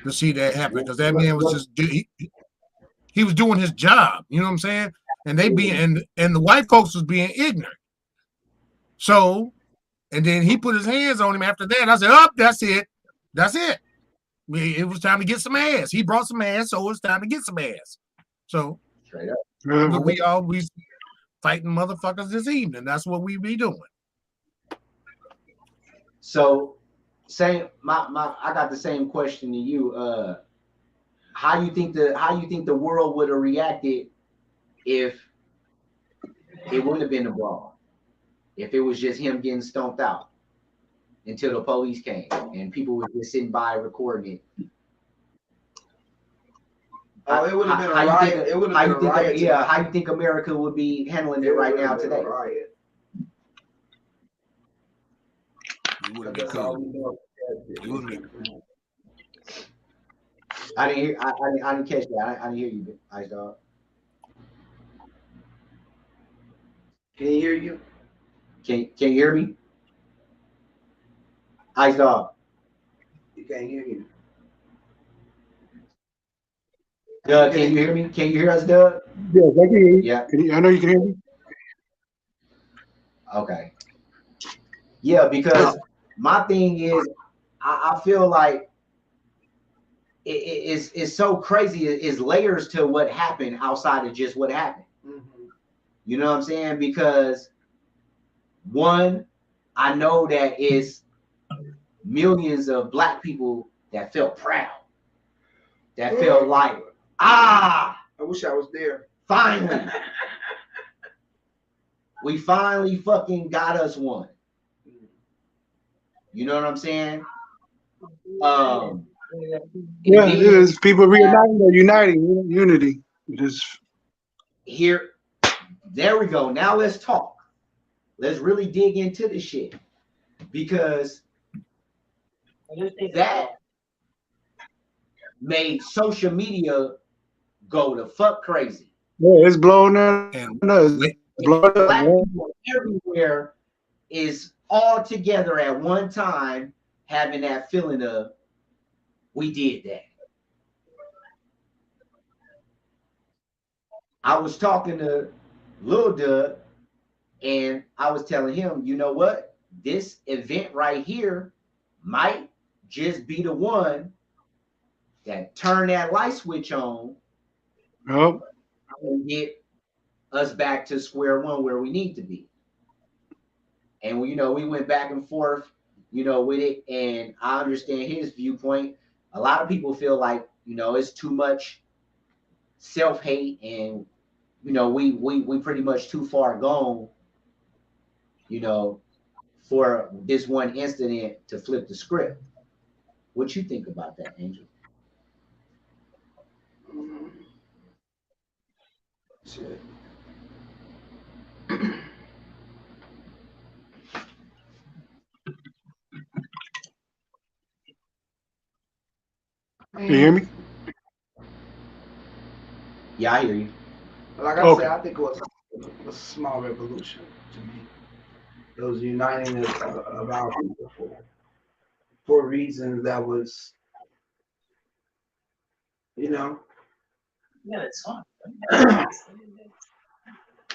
to see that happen, because that man was just he was doing his job. You know what I'm saying? And they and the white folks was being ignorant. So, and then he put his hands on him after that. I said, "Oh, that's it. That's it. It was time to get some ass. He brought some ass, so it's time to get some ass." So, straight up, we always fighting motherfuckers this evening. That's what we be doing. So, I got the same question to you. How you think the world would have reacted if it wouldn't have been a brawl? If it was just him getting stomped out until the police came and people were just sitting by recording it. Oh, it would have been a riot. It would have been a riot. Yeah, how you think America would be handling it right now today? Riot. That's all we know. I didn't catch that. I didn't hear you, Ice Dog. Can you hear you? Can you hear me? Ice Dog. You can't hear you. Doug, can you hear me? Can you hear us, Doug? Yes, I can hear you. Yeah. I know you can hear me. Okay. Yeah, because my thing is, I feel like it's so crazy. It's layers to what happened outside of just what happened. Mm-hmm. You know what I'm saying? Because one, I know that it's millions of black people that felt proud, that felt like, I wish I was there. Finally. We finally fucking got us one. You know what I'm saying? Yeah, it is. People reuniting, they're uniting, unity. Just here, there we go. Now let's talk. Let's really dig into this shit, because that made social media go the fuck crazy. Yeah, it's blowing up. Black people everywhere is all together at one time, having that feeling of, we did that. I was talking to Lil Doug, and I was telling him, you know what? This event right here might just be the one that turn that light switch on and get us back to square one where we need to be. And we went back and forth, with it. And I understand his viewpoint. A lot of people feel like, it's too much self-hate, and we pretty much too far gone, for this one incident to flip the script. What you think about that, Angel? Shit. Can you hear me? Yeah, I hear you. Like I said, I think it was a small revolution to me. It was uniting of our people for reasons that was, Yeah, it's fun.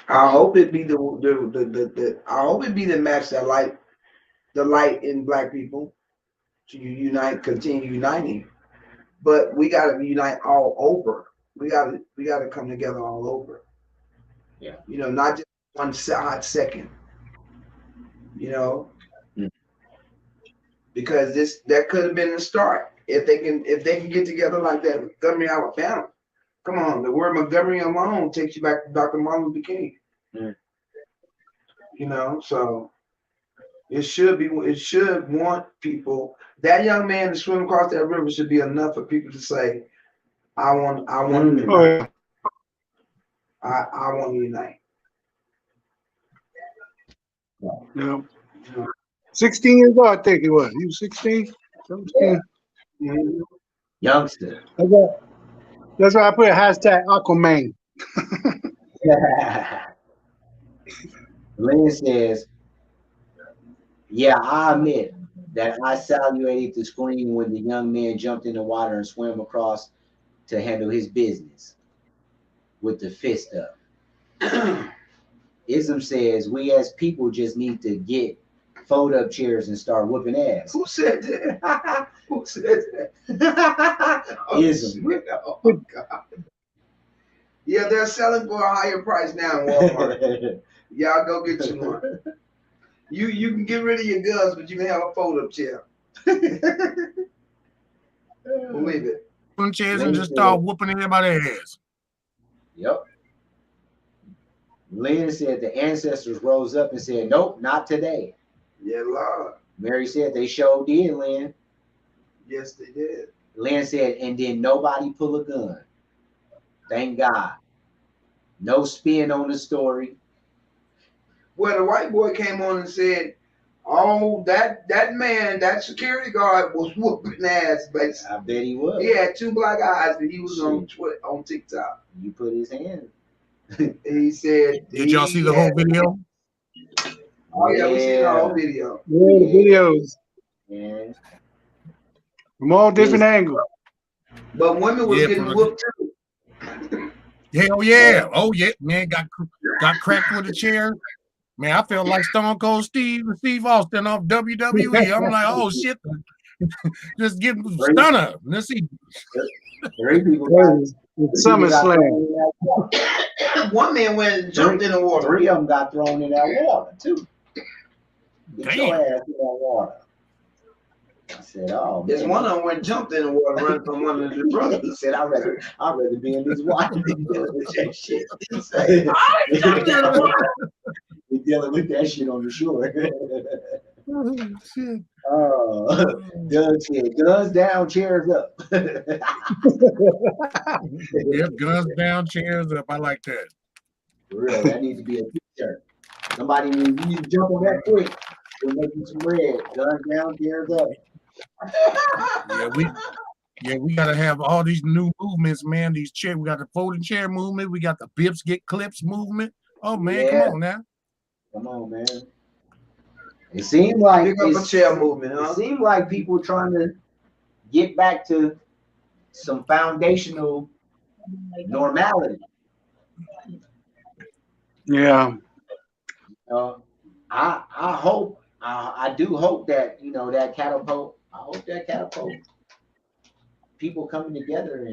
I hope it be I hope it be the match that light the light in black people to continue uniting. But we gotta unite all over. We gotta come together all over. Yeah. Not just one hot second. Because that could have been the start. If they can get together like that, Montgomery, Alabama, Come on, the word Montgomery alone takes you back to Dr. Martin Luther King. You know, so it should want people. That young man to swim across that river should be enough for people to say, I want to unite. I want to unite. Yeah. 16 years old, I think it was. You 16? 17? Mm-hmm. Youngster. That's why I put a hashtag Aquaman. Lynn says, yeah, I admit that I salutated the screen when the young man jumped in the water and swam across to handle his business with the fist up. Ism says, we as people just need to get fold-up chairs and start whooping ass. Who said that? Who said that? Ism. Oh, my God. Yeah, they're selling for a higher price now in Walmart. Y'all go get you one. You can get rid of your guns, but you can have a fold-up chair. Believe it. Chairs and just start whooping everybody's ass. Yep. Lynn said the ancestors rose up and said, nope, not today. Yeah, Lord. Mary said they sure did, Lynn. Yes, they did. Lynn said, and then nobody pull a gun. Thank God. No spin on the story. Well, the white boy came on and said, oh, that man, that security guard was whooping ass, basically. I bet he was. He had 2 black eyes, and he was on TikTok. You put his hand. He said, did y'all see the whole video? Oh, yeah, we seen the whole video. Yeah, the videos. Yeah. From all different angles. But women was getting whooped too. Hell yeah. Oh, yeah. Man, got cracked with a chair. Man, I felt like Stone Cold Steve Austin off WWE. I'm like, oh, shit. Just get stunner. Let's see. 3 people SummerSlam. One man went and jumped in the water. 3 of them got thrown in that water, too. Get Damn. your ass in that water. I said, oh, man. This one of them went and jumped in the water running from one of the brothers. He said, I'd rather be in this water than dealing with that shit. He said, I jumped in the water. We're dealing with that shit on the shore. Oh, shit. Oh, guns down, chairs up. Yep, guns down, chairs up. I like that. For real, that needs to be a t-shirt. Somebody you need to jump on that quick. We'll make you some red. Guns down, chairs up. We gotta have all these new movements, man. These chair, we got the folding chair movement, we got the bips get clips movement. Oh man, come on now. Come on, man. It seemed like a chair movement, huh? It seemed like people trying to get back to some foundational normality. Yeah. I do hope that that catapult. I hope that catapult people coming together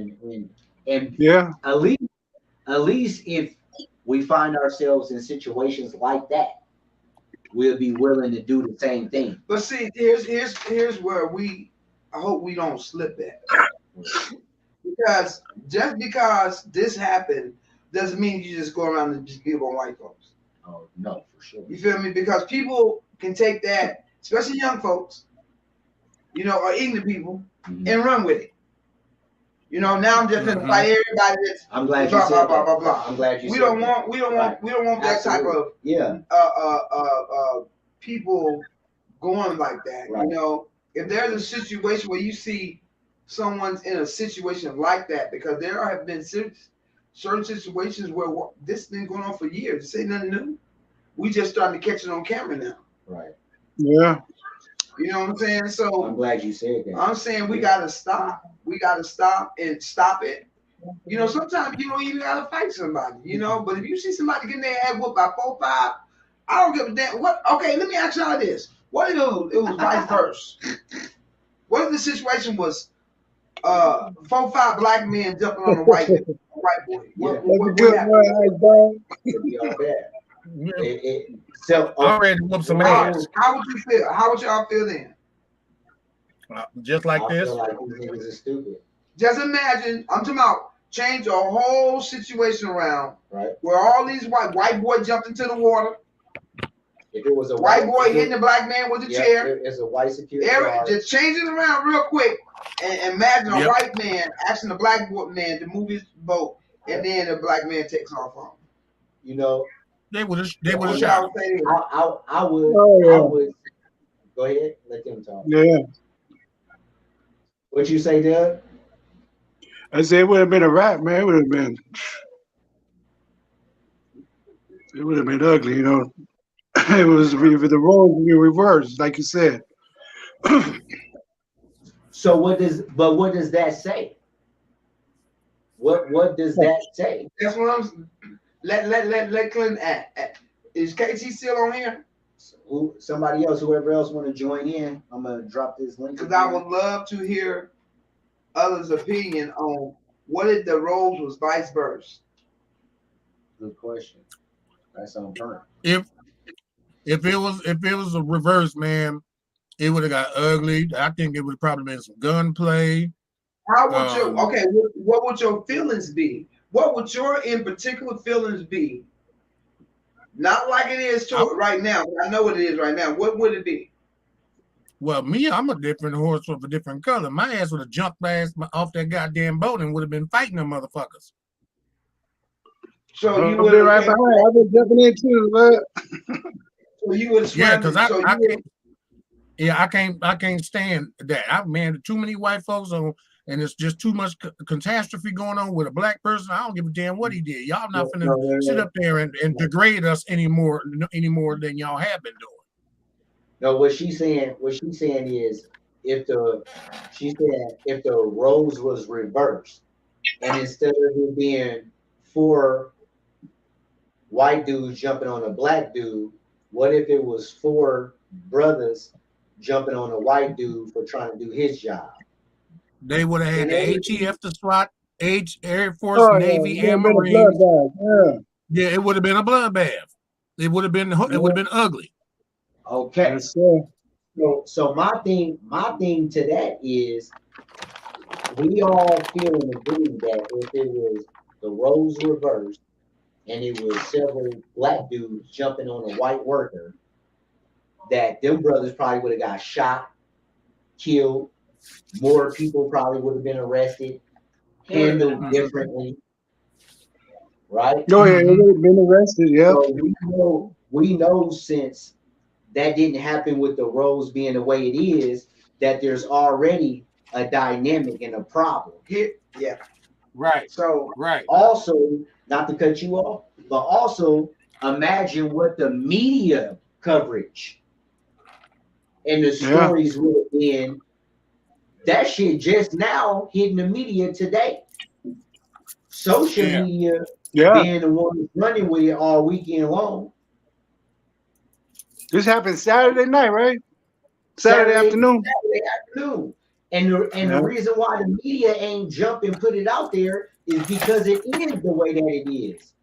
and yeah. At least if we find ourselves in situations like that, we'll be willing to do the same thing. But see, here's where I hope we don't slip at. Because just because this happened doesn't mean you just go around and just give on white folks. Oh no, for sure. You feel me? Because people can take that, especially young folks, or ignorant people, and run with it. Now I'm just gonna fight everybody. I'm glad you said blah, blah, blah. I'm glad you we said don't want that type of people going like that. Right. If there's a situation where you see someone's in a situation like that, because there have been certain situations where this has been going on for years. This ain't nothing new. We just starting to catch it on camera now. Right. Yeah. You know what I'm saying? So I'm glad you said that. I'm saying we gotta stop. We gotta stop and stop it. Sometimes you don't even gotta fight somebody. But if you see somebody getting their head whooped by 4-5, I don't give a damn. What? Okay, let me ask y'all this: what if it was vice versa? What if the situation was 4-5 black men jumping on a white boy? What happened? It'd be all bad. Already whoop some ass. How would you feel? How would y'all feel then? Just like this. Feel like these niggas are stupid. Just imagine. I'm talking about change a whole situation around. Right. Where all these white boy jumped into the water. If it was a white boy hitting the black man with the chair. It's a white security guard. Just change it around real quick. And imagine a white man asking a black man to move his boat, and then the black man takes off on him. You know, they would have shot. I would. Go ahead, let them talk. Yeah. What you say, Doug? I said it would have been a wrap, man. It would have been ugly, you know. It was the roles would be reversed, like you said. So what does that say? What does that say? That's what I'm. Let Clinton add. Is KT still on here? Somebody else, whoever else want to join in, I'm gonna drop this link. Because I would love to hear others' opinion on what if the roles was vice versa. Good question. That's on point. If it was a reverse, man, it would have got ugly. I think it would probably been some gunplay. How would what would your feelings be? What would your in particular feelings be? Not like it is right now. I know what it is right now. What would it be? Well, me, I'm a different horse with a different color. My ass would have jumped off that goddamn boat and would have been fighting them motherfuckers. So you would be right behind. I've been jumping in too, but so you would yeah, because I can't. Yeah, I can't stand that. Man, too many white folks on, and it's just too much catastrophe going on with a black person. I don't give a damn what he did. Y'all not finna sit up there and degrade us any more than y'all have been doing. No, what she's saying is if the roles was reversed, and instead of it being 4 white dudes jumping on a black dude, what if it was 4 brothers jumping on a white dude for trying to do his job? They would have had the ATF, the SWAT, Air Force, Navy, and Marines. Yeah, it would have been a bloodbath. It would have been ugly. Okay. So my thing to that is we all feel and agree that if it was the roles reversed and it was several black dudes jumping on a white worker, that them brothers probably would have got shot, killed, more people probably would have been arrested, handled differently. Right? No, yeah, they would have been arrested, yeah. So we know since that didn't happen with the roles being the way it is, that there's already a dynamic and a problem. Yeah. Right. So also, not to cut you off, but also imagine what the media coverage and the stories would have been. That shit just now hitting the media today. Social media being the one running with it all weekend long. This happened Saturday night, right? Saturday afternoon. And the reason why the media ain't jump and put it out there is because it is the way that it is.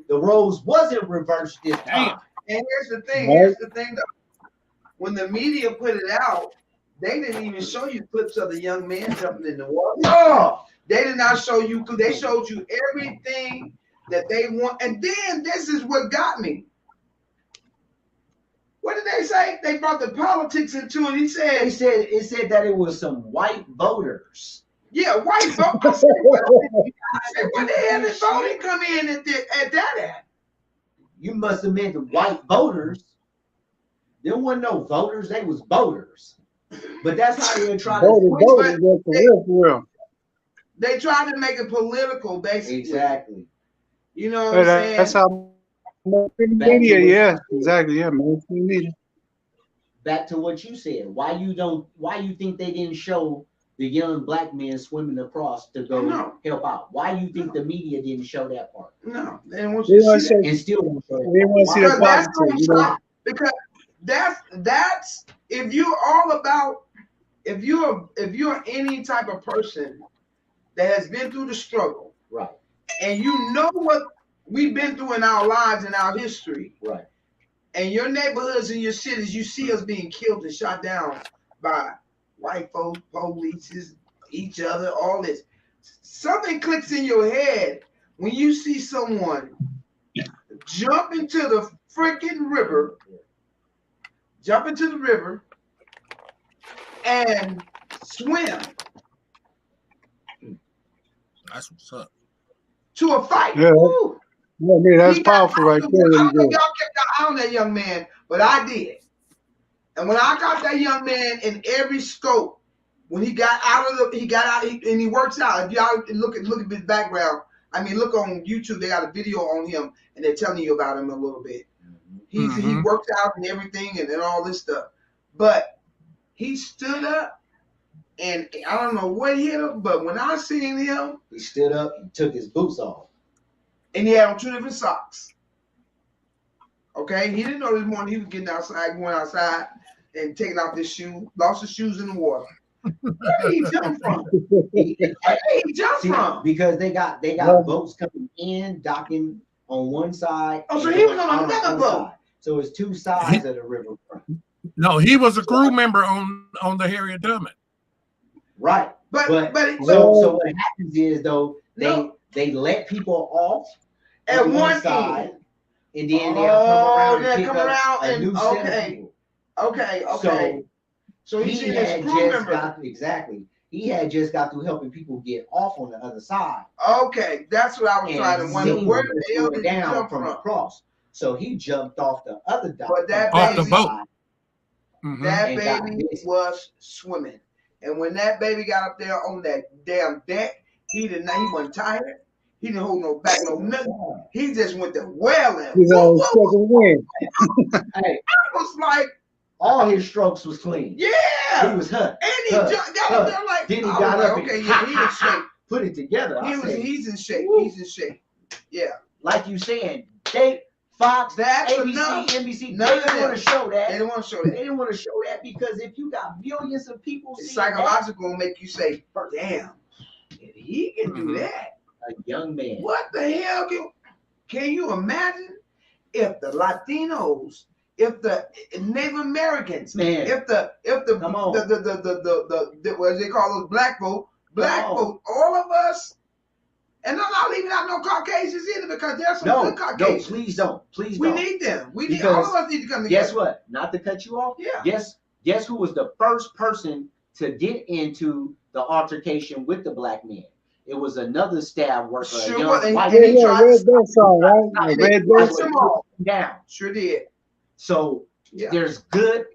The roles wasn't reversed this time. And here's the thing. Though. When the media put it out, they didn't even show you clips of the young man jumping in the water. No, they did not show you. They showed you everything that they want. And then this is what got me. What did they say? They brought the politics into it. It said that it was some white voters. Yeah, white voters. What the hell did voting come in at that? You must have meant the white voters. There wasn't no voters. They was voters. But that's how they try to. They tried to make it political, basically. Exactly. You know what I'm saying? That's how media. Yeah, exactly. Yeah, mainstream media. Back to what you said. Why you think they didn't show the young black men swimming across to go help out? Why you think the media didn't show that part? No, they didn't want you to see that. And still don't show they want to see that because that's if you're all about if you're any type of person that has been through the struggle, right, and you know what we've been through in our lives and our history, right, and your neighborhoods and your cities, you see us being killed and shot down by white folks, police, each other, all this. something clicks in your head when you see someone jump into the freaking river, and swim. That's what's up. To a fight. Yeah, I mean, that's powerful right there. I don't know if y'all kept your eye on that young man, but I did. And when I got that young man in every scope, when he got out and he works out. If y'all look at his background, I mean, look on YouTube. They got a video on him, and they're telling you about him a little bit. He worked out and everything, and all this stuff. But he stood up, and I don't know what hit him, but when I seen him, he stood up and took his boots off, and he had on 2 different socks. Okay, he didn't know this morning he was going outside, and taking off his shoe, lost his shoes in the water. Where did he jump from? Because they got boats coming in, docking on one side. Oh, so he was on another boat. Side. So it's 2 sides of the riverfront. No, he was a crew member on the Harriet Tubman. Right. But so what happens is though they let people off at one side, and then they'll come around and pick up a new set of people. Okay. So he had just got He had just got through helping people get off on the other side. Okay, that's what I was trying to wonder. Where the hell did he jump from across? So he jumped off the other dock. But that off the boat. That baby was swimming, and when that baby got up there on that damn deck, he wasn't tired. He didn't hold no back, no nothing. He just went to wailing. He's on second wind. Hey, I was like, all his strokes was clean. Yeah, he was hurt. And he got up there like. Then he got up. Okay, yeah, he in shape. Put it together. He's in shape. Woo. He's in shape. Yeah, like you saying, Fox, that's ABC, enough. NBC, they didn't want to show that. They didn't want to show that. They didn't want to show that because if you got billions of people, it's psychological to make you say, "Damn, he can do that." A young man. What the hell can you imagine if the Latinos, if the Native Americans, if the what they call those black folk, all of us. And I'm not leaving out no Caucasians either because there's some good Caucasians. No, please don't. We need them. All of us need to come together. Guess what? Not to cut you off. Yeah. Guess who was the first person to get into the altercation with the black man? It was another stab worker. Sure, down. Sure did. So there's good,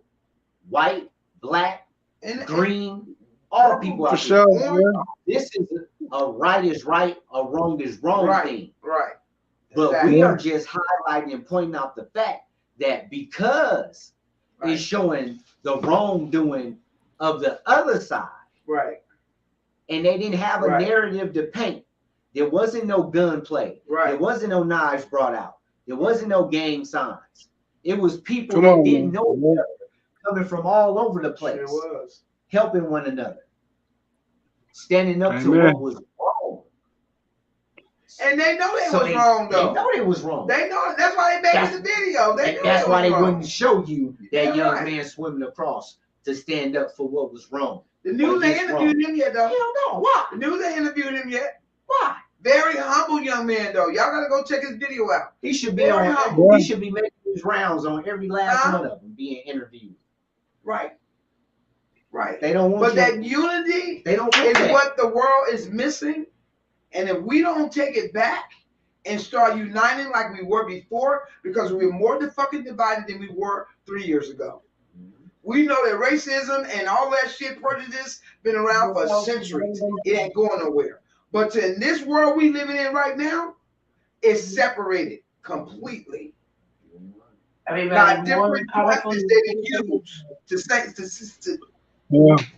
white, black, green, all people out there. This is a right is right, a wrong is wrong thing. Right. But we are just highlighting and pointing out the fact that because it's showing the wrongdoing of the other side. Right. And they didn't have a narrative to paint. There wasn't no gunplay. Right. There wasn't no knives brought out. There wasn't no gang signs. It was people that didn't know each other coming from all over the place. It was. Helping one another. Standing up to what was wrong. And they know they was wrong, though. They know they was wrong. They know. That's why they made the video. That's why they wouldn't show you that young man swimming across to stand up for what was wrong. The news ain't interviewed him yet, though. Hell no. Why? The news ain't interviewed him yet. Why? Very humble young man, though. Y'all gotta go check his video out. He should be He should be making his rounds on every last one of them, being interviewed. Right. They don't want. But that unity is what the world is missing, and if we don't take it back and start uniting like we were before, because we were more fucking divided than we were 3 years ago. We know that racism and all that shit, prejudice, been around for centuries. It ain't going nowhere. But in this world we living in right now, it's separated completely. Not different methods they can use to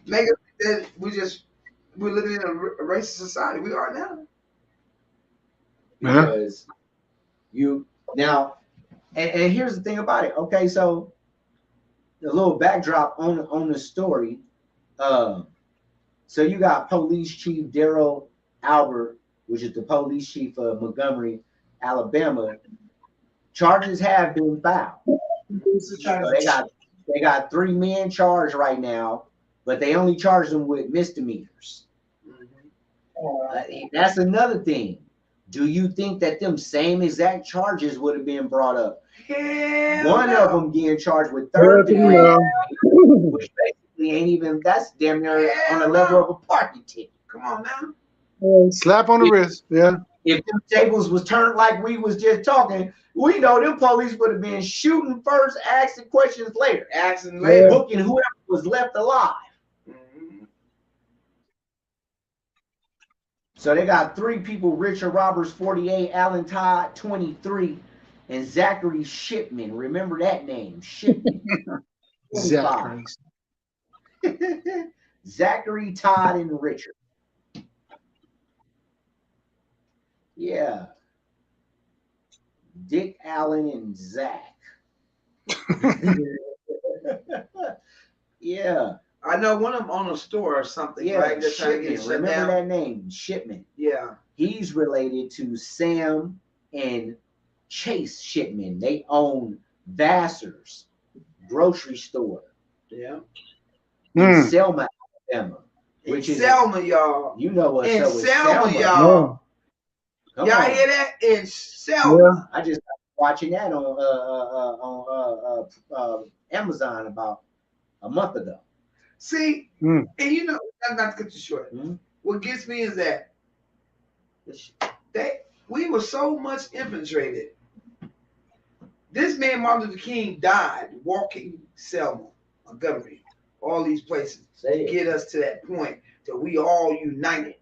make it that we're living in a racist society. We are now. Because and here's the thing about it. Okay, so a little backdrop on the story. So you got Police Chief Daryl Albert, which is the police chief of Montgomery, Alabama. Charges have been filed. So they got 3 men charged right now, but they only charge them with misdemeanors. That's another thing. Do you think that them same exact charges would have been brought up? One of them getting charged with third degree, which basically ain't even, that's damn near on the level of a parking ticket. Come on now. Slap on the wrist. Yeah. If them tables was turned like we was just talking, we know them police would have been shooting first, asking questions later. Booking whoever was left alive. So they got 3 people: Richard Roberts, 48, Alan Todd, 23, and Zachary Shipman. Remember that name, Shipman. Zachary. Zachary, Todd, and Richard. Yeah. Dick, Allen, and Zach. Yeah. I know one of them on a store or something. Yeah, right? Shipman. Remember that name, Shipman. Yeah. He's related to Sam and Chase Shipman. They own Vassar's grocery store. Yeah. In Selma, Alabama. Which is Selma, y'all. You know what's up with Selma, y'all. Y'all hear that? In Selma. Yeah. I just watching that on Amazon about a month ago. See, and you know, I'm not to cut you short. What gets me is that we were so much infiltrated. This man, Martin Luther King, died walking Selma, Montgomery, all these places to get us to that point that we all united.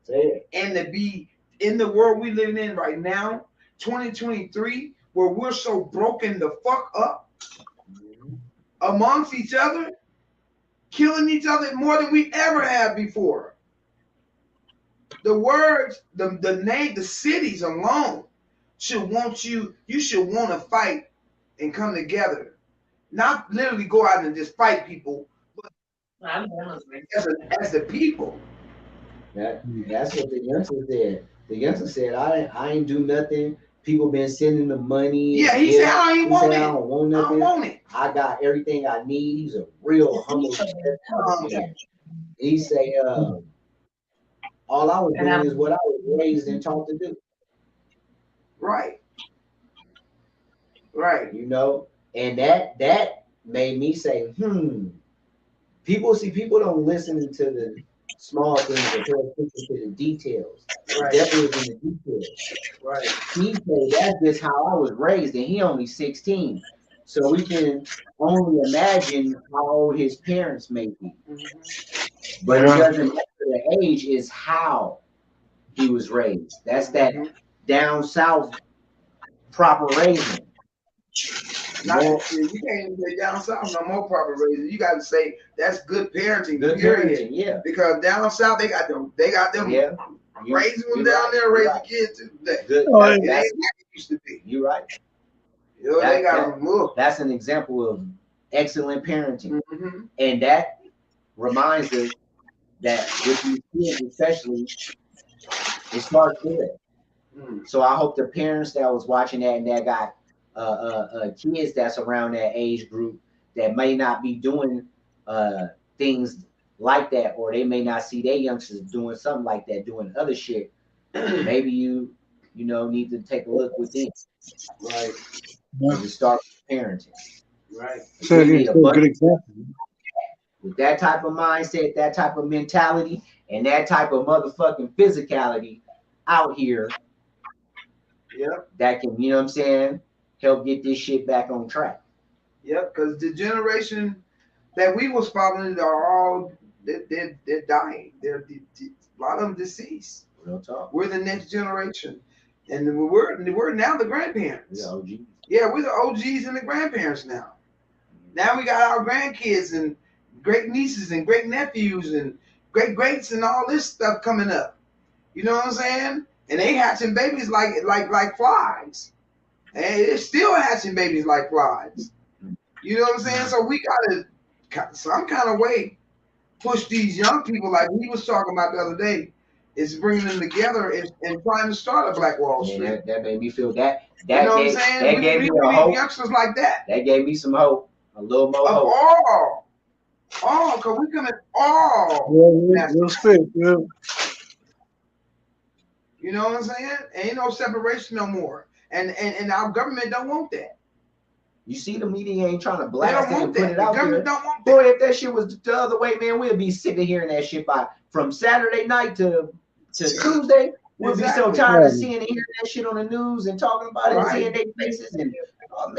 And to be in the world we living in right now, 2023, where we're so broken the fuck up amongst each other, killing each other more than we ever have before. The words, the name, the cities alone should want you should want to fight and come together. Not literally go out and just fight people, but as the people. That's what the youngster said. The youngster said, I ain't do nothing. People been sending the money. Yeah, he said, I ain't want it. I don't want nothing. I don't want it. I got everything I need. He's a real humble man. He say, all I was doing is what I was raised and taught to do. Right. Right. You know, and that made me say, people don't listen to the small things and pay attention to the details. Right. Definitely in the details. Right. He said that's just how I was raised, and he only 16. So we can only imagine how old his parents may be. But it doesn't matter the age, is how he was raised. That's that down south proper raising. You can't even say down south no more proper raising. You got to say that's good parenting. Good parenting, yeah. Because down south they got them yeah. raising them down there, raising kids too. Good. It ain't like it used to be. You're right. They got them. That's an example of excellent parenting, and that reminds us that with these kids, especially, it starts there. So I hope the parents that was watching that and that got kids that's around that age group that may not be doing things like that, or they may not see their youngsters doing something like that, doing other shit. Maybe you need to take a look within. Right. To start parenting. Right. So good example. With that type of mindset, that type of mentality, and that type of motherfucking physicality out here. Yep. That can, you know what I'm saying, help get this shit back on track. Yep, because the generation that we was following are all they're dying. They're a lot of them deceased. Real talk. We're the next generation, and we're now the grandparents. We're the OGs. Yeah, we're the OGs and the grandparents now. Now we got our grandkids and great nieces and great nephews and great greats and all this stuff coming up. You know what I'm saying? And they hatching babies like flies. And they're still hatching babies like flies. You know what I'm saying? So we gotta some kind of way push these young people, like we was talking about the other day, is bringing them together and trying to start a Black Wall Street. Yeah, that made me feel that. You know what I'm saying? That gave me need hope. youngsters like that. That gave me some hope, a little more hope. All, because we come in all. Yeah, we'll spit. Yeah. You know what I'm saying? Ain't no separation no more. And our government don't want that. You see, the media ain't trying to blast it and that. put it out there. Don't want Boy, if that shit was the other way, man, we'd be sick of hearing that shit from Saturday night to Tuesday. We'll be so tired of seeing and hearing that shit on the news and talking about it and seeing their faces and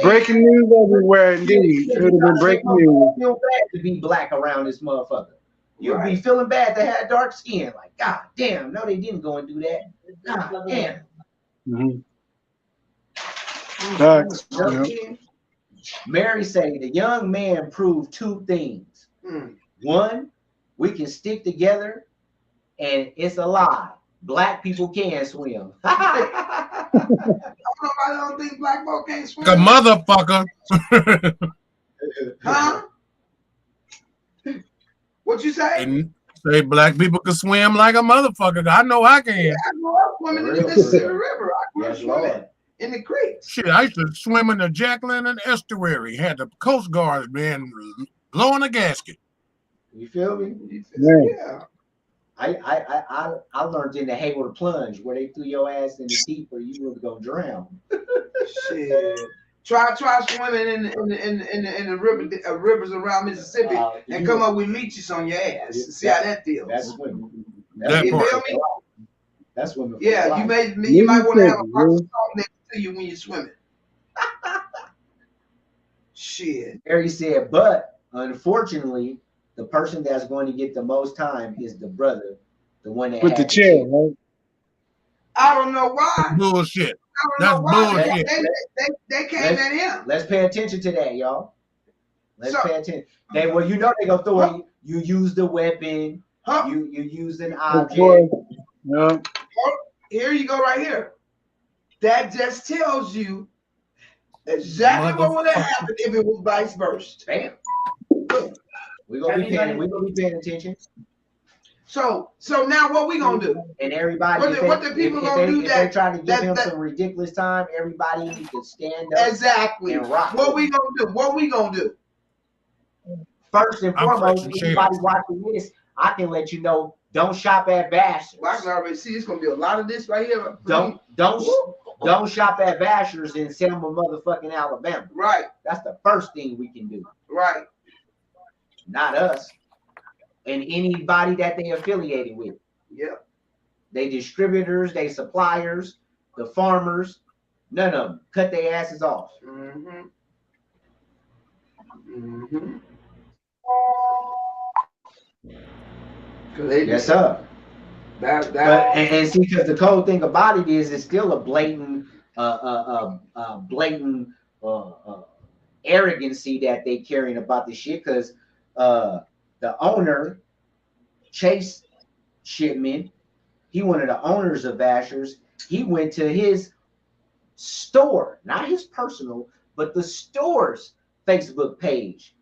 breaking news everywhere. Indeed, it would have been breaking news. Feel bad to be black around this motherfucker. You'll be feeling bad to have dark skin. Like, God damn, no, they didn't go and do that. God damn. Mary say the young man proved two things. One, we can stick together, and it's a lie. Black people can swim. I don't think black folk can't swim. A motherfucker. Huh? What you say? And say black people can swim like a motherfucker. I know I can. Yeah, I grew up swimming in the Mississippi River. I grew up swimming in the creeks. Shit, I used to swim in the Jacqueline and estuary. Had the Coast Guard man blowing a gasket. You feel me? Yeah. I learned in the Hayward plunge where they threw your ass in the deep or you were gonna drown. Shit. Try swimming in the rivers around Mississippi and come up with leeches on your ass. See how that feels. That's swimming. That you feel me? That's swimming. Yeah, you might want to have a box of salt next to you when you're swimming. Shit. Harry said, but unfortunately, the person that's going to get the most time is the brother, the one that with the chair, right? I don't know why. Bullshit. That's bullshit. They came at him. Let's pay attention to that, y'all. Let's pay attention. They you know they gonna throw it. You use the weapon. You use an object. Yeah. Here you go, right here. That just tells you exactly what would have happened if it was vice versa. Bam. We're gonna be paying attention. So now what we gonna do? And everybody, what the people gonna do? If they try to give him some ridiculous time, everybody needs to stand up. Exactly. And rock. What we gonna do? First and foremost, anybody watching this, I can let you know, don't shop at Bashers. Well, I can already see it's gonna be a lot of this right here. Don't shop at Bashers in Selma, motherfucking Alabama. Right. That's the first thing we can do. Right. Not us. And anybody that they affiliated with. Yeah. They distributors, they suppliers, the farmers, none of them. Cut their asses off. Yes, sir. And see, because the cold thing about it is, it's still a blatant, arrogancy that they carrying about this shit. Because the owner, Chase Shipman, he one of the owners of Bashers. He went to his store, not his personal, but the store's Facebook page,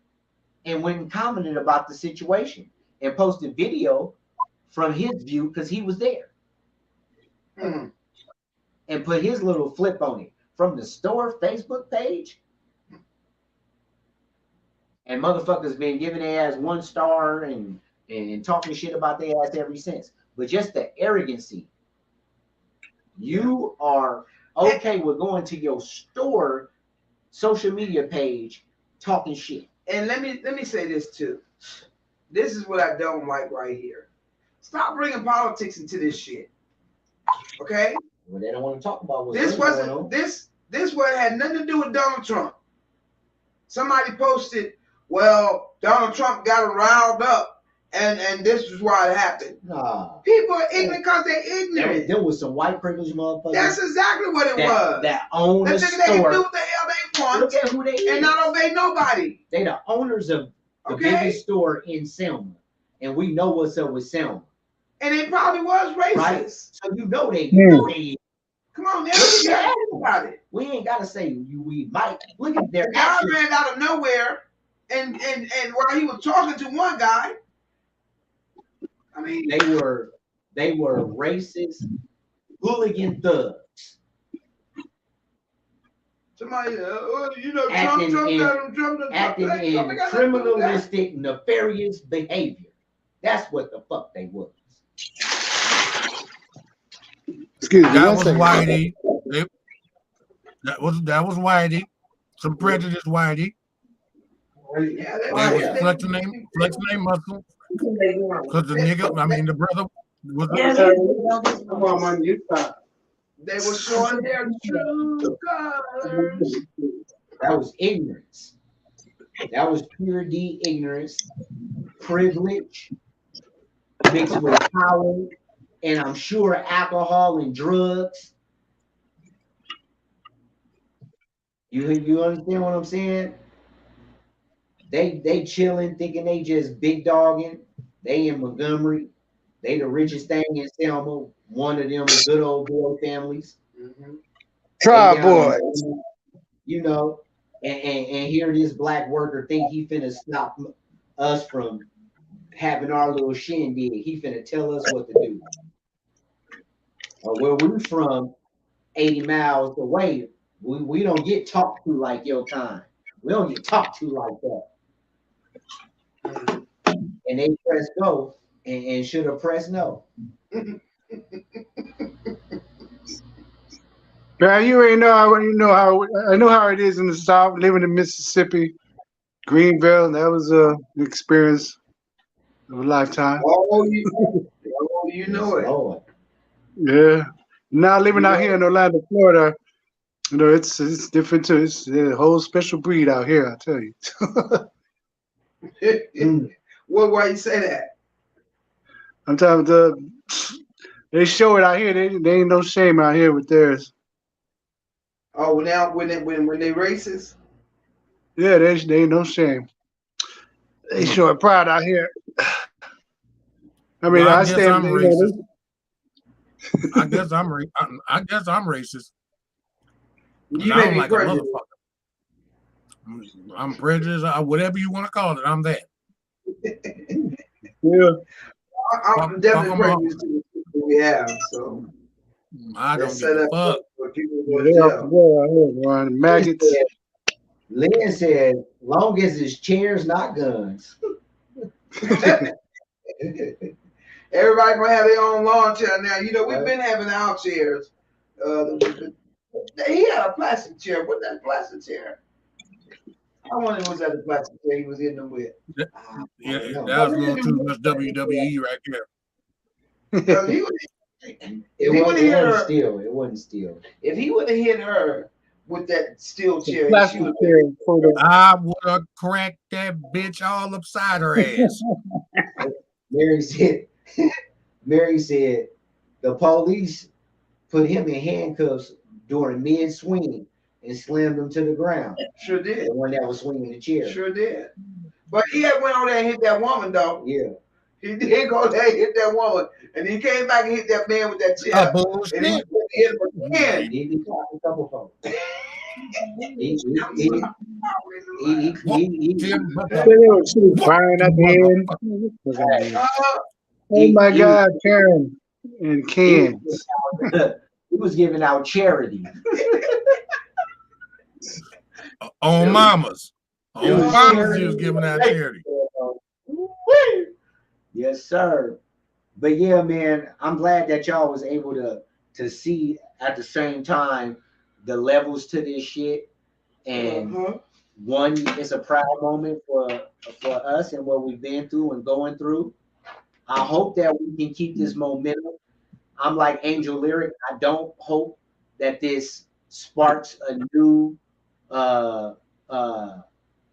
and went and commented about the situation and posted video from his view because he was there, and put his little flip on it from the store Facebook page. And motherfuckers been giving their ass 1 star and talking shit about their ass ever since. But just the arrogancy. You are okay with going to your store social media page talking shit. And let me say this too. This is what I don't like right here. Stop bringing politics into this shit. Okay? Well, they don't want to talk about this what had nothing to do with Donald Trump. Somebody posted, well, Donald Trump got him riled up, and this is why it happened. Nah. People are ignorant because they're ignorant. There was some white privileged motherfuckers. That's exactly what it was. That own the store. They can do what the hell they want. Look at who they and not obey nobody. They the owners of the biggest store in Selma, and we know what's up with Selma. And it probably was racist. Right? So you know they. Come on, now we got about it. We ain't gotta say we might. Look at their guy ran out of nowhere, and while he was talking to one guy, I mean, they were racist hooligan thugs. Somebody, Trump acting in criminalistic, nefarious behavior. That's what the fuck they was. Excuse me. That was Whitey. That was Whitey. Some prejudice Whitey. Yeah, They was flexing their muscle. Because the nigga, I mean the brother was they were showing their true colors. That was ignorance. That was pure D ignorance, privilege, mixed with power, and I'm sure alcohol and drugs. You understand what I'm saying? They chilling, thinking they just big dogging. They in Montgomery. They the richest thing in Selma. One of them good old boy families. Try boy. You know, and here this black worker think he finna stop us from having our little shindig. He finna tell us what to do. Where we from, 80 miles away, we don't get talked to like your kind. We don't get talked to like that. And they press go and should have pressed no. Man, you ain't know. I know how it is in the South. Living in Mississippi, Greenville. That was an experience of a lifetime. Oh, you know it. Lord. Yeah. Now living out here in Orlando, Florida, you know, it's different too. It's a whole special breed out here, I tell you. Why you say that? Sometimes they show it out here. They ain't no shame out here with theirs. Oh, now when they racist? Yeah, they ain't no shame. They showing pride out here. I mean, well, I guess I'm racist. I guess I'm racist. You I don't like a motherfucker. I'm prejudiced. Whatever you want to call it, I'm that. Yeah. I'm definitely prejudiced to what we have. So I don't give a fuck. Maggots. Lynn said, long as it's chairs, not guns. Everybody gonna have their own lawn chair now. You know, we've been having our chairs. He had a plastic chair. What's that plastic chair? I wonder what's that plastic chair he was hitting them with. Yeah, that was a little too much WWE right there. It wasn't steel. If he would have hit her with that steel chair, I would have cracked that bitch all upside her ass. Mary said the police put him in handcuffs during mid-swing and slammed him to the ground. Sure did. The one that was swinging the chair. Sure did. But he had went on there and hit that woman, though. Yeah. He did go there and hit that woman. And he came back and hit that man with that chair. And he hit him again. He did a couple folks. He crying at the end. Oh my God, Karen and cans. He was giving out charity. On mamas. On mamas, he was giving out charity. Yes, sir. But yeah, man, I'm glad that y'all was able to see at the same time the levels to this shit. And one, it's a proud moment for us and what we've been through and going through. I hope that we can keep this momentum. I'm like Angel Lyric. I don't hope that this sparks a new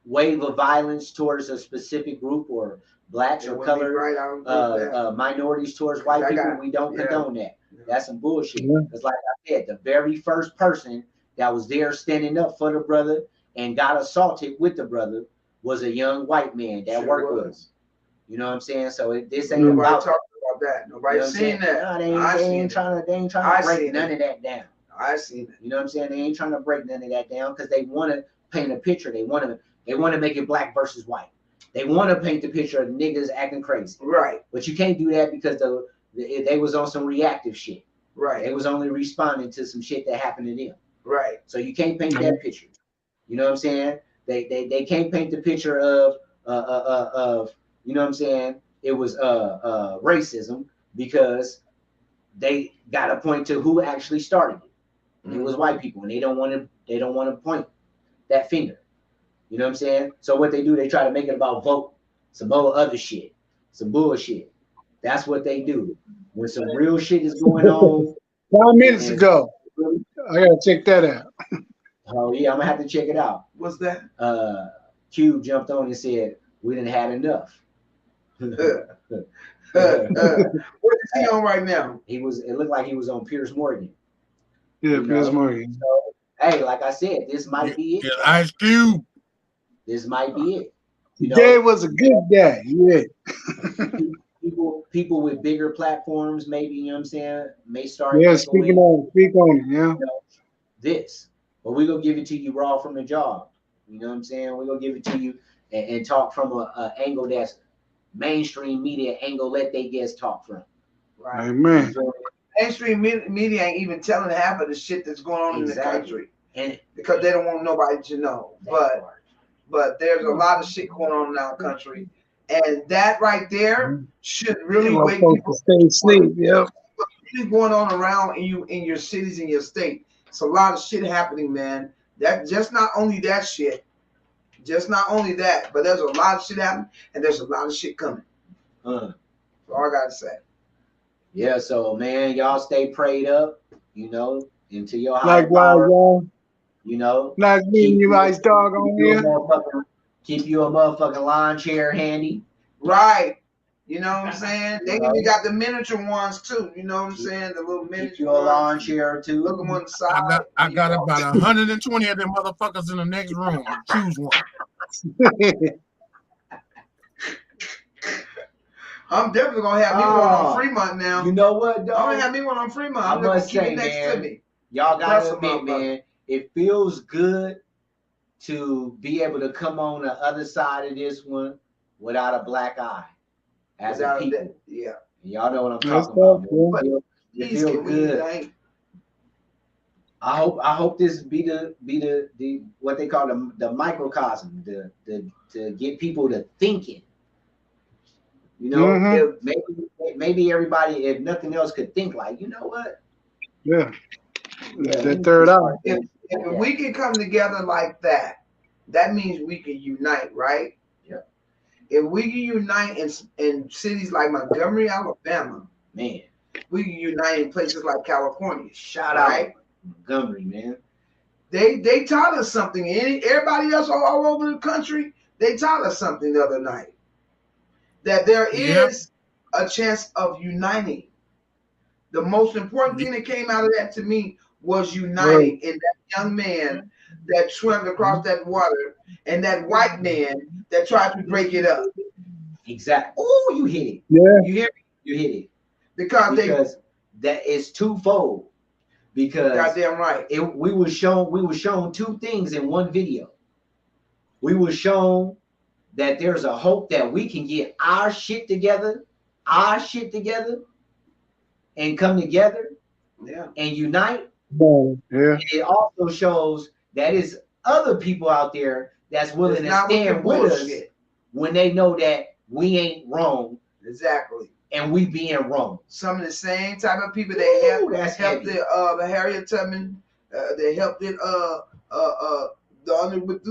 wave of violence towards a specific group or blacks or colored minorities towards white people. We don't condone that. That's some bullshit. Because like I said, the very first person that was there standing up for the brother and got assaulted with the brother was a young white man that worked with us. You know what I'm saying? So this ain't about talking about that. Nobody's seen that. No, they ain't trying to break none of that down. I seen it. You know what I'm saying? They ain't trying to break none of that down because they want to paint a picture. They want to make it black versus white. They want to paint the picture of niggas acting crazy. Right. But you can't do that because they was on some reactive shit. Right. They was only responding to some shit that happened to them. Right. So you can't paint that picture. You know what I'm saying? They can't paint the picture of you know what I'm saying? It was racism because they got to point to who actually started it. And it was white people, and they don't want to point that finger. You know what I'm saying? So what they do, they try to make it about vote, some other shit, some bullshit. That's what they do. When some real shit is going on. 5 minutes ago. I gotta check that out. Oh yeah, I'm gonna have to check it out. What's that? Cube jumped on and said we didn't had enough. What is he on right now? It looked like he was on Piers Morgan. Yeah, Piers Morgan. So, hey, like I said, this might be it. Ice Cube. This might be it. Today was a good day. Yeah. people with bigger platforms, maybe, you know what I'm saying, may start. Yeah, speak on it, yeah. This. But we're gonna give it to you raw from the job. You know what I'm saying? We're gonna give it to you and talk from a angle that's mainstream media angle, let they guests talk from. Right. Amen. Mainstream media ain't even telling half of the shit that's going on in the country. And because they don't want nobody to know. But there's a lot of shit going on in our country. And that right there should really wake people to stay asleep. Yep. What's going on around in your cities, in your state? It's a lot of shit happening, man. That just not only that shit, but there's a lot of shit happening, and there's a lot of shit coming. That's all I gotta say. Yeah, so man, y'all stay prayed up, until your high power, Nice meeting you, Ice Dog, on here. Keep you a motherfucking lawn chair handy. Right. You know what I'm saying? They even got the miniature ones too. You know what I'm saying? The little miniature. Keep you a lawn chair too. Look them on the side. I got about 120 of them motherfuckers in the next room. Choose one. I'm definitely gonna have me one on Fremont now. You know what, though? I'm gonna have me one on Fremont. I'm gonna keep it next to me. Y'all gotta admit, man, it feels good to be able to come on the other side of this one without a black eye. As a people. Yeah. Y'all know what I'm talking about. It feels good. I hope this be the what they call the microcosm, to get people to thinking. If maybe everybody, if nothing else, could think like, you know what? Yeah. That third eye. If we can come together like that, that means we can unite, right? Yeah. If we can unite in cities like Montgomery, Alabama, man, we can unite in places like California. Shout out Montgomery, man. They taught us something. Everybody else all over the country, they taught us something the other night. That there is a chance of uniting. The most important thing that came out of that to me was uniting in that young man that swam across that water and that white man that tried to break it up. Exactly. Oh, you hit it. Yeah. You hear me? You hit it. Because that is twofold. Because goddamn right. We were shown two things in one video. We were shown that there's a hope that we can get our shit together, and come together, and unite. Yeah. And it also shows that is other people out there that's willing to stand with us when they know that we ain't wrong. Exactly. And we being wrong. Some of the same type of people that helped the Harriet Tubman, they helped it through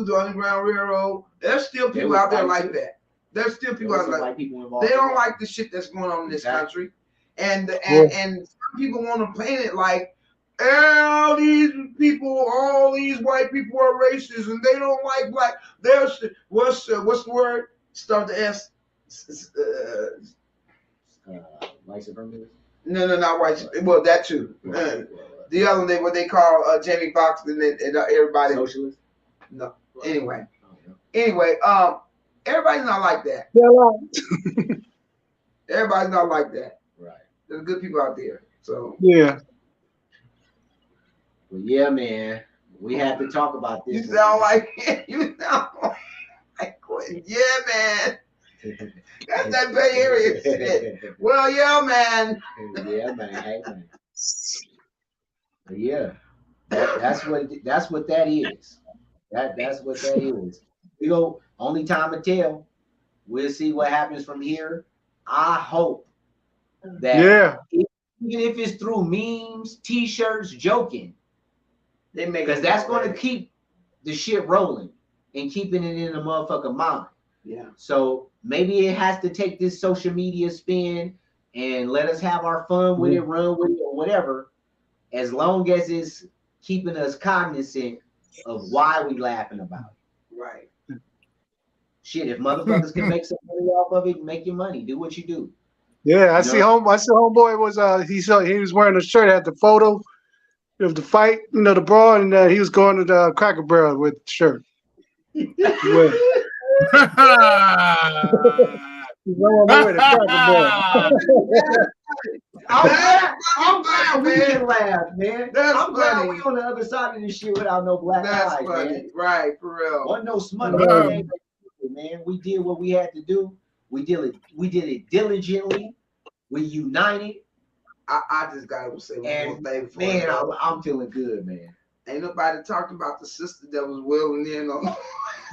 the Underground Railroad. There's still people out there like that. There's still people out there like they don't like the shit that's going on in this country. And some people want to paint it like all these white people are racist and they don't like black. There's what's the word? Start the S. White supremacists? No, not white. Well, that too. The other one, what they call Jamie Foxx and everybody. Socialist? No. Anyway, everybody's not like that. Everybody's not like that. Right. There's good people out there. So yeah. Well, yeah, man. We have to talk about this. You sound like yeah, man. That's that Bay Area shit. Well, yeah, man. Yeah, man. Hey, man. But yeah, that's what that is. That's what that is. We go. Only time to tell. We'll see what happens from here. I hope that if even if it's through memes, T-shirts, joking, they make because that's going to keep the shit rolling and keeping it in the motherfucking mind. Yeah. So maybe it has to take this social media spin and let us have our fun with it, run with it, or whatever, as long as it's keeping us cognizant of why we laughing about it. Right. Shit, if motherfuckers can make some money off of it, make your money. Do what you do. Yeah, I see homeboy was he was wearing a shirt, had the photo of the fight, the brawl, and he was going to the Cracker Barrel with the shirt. Yeah. I'm glad we can laugh, man. I'm glad we on the other side of this shit without no black eyes, funny. Man. Right, for real. Wasn't no smut, man. We did what we had to do. We did it diligently. We united. I just gotta say one more thing. Man, I'm feeling good, man. Ain't nobody talked about the sister that was wheeling in on.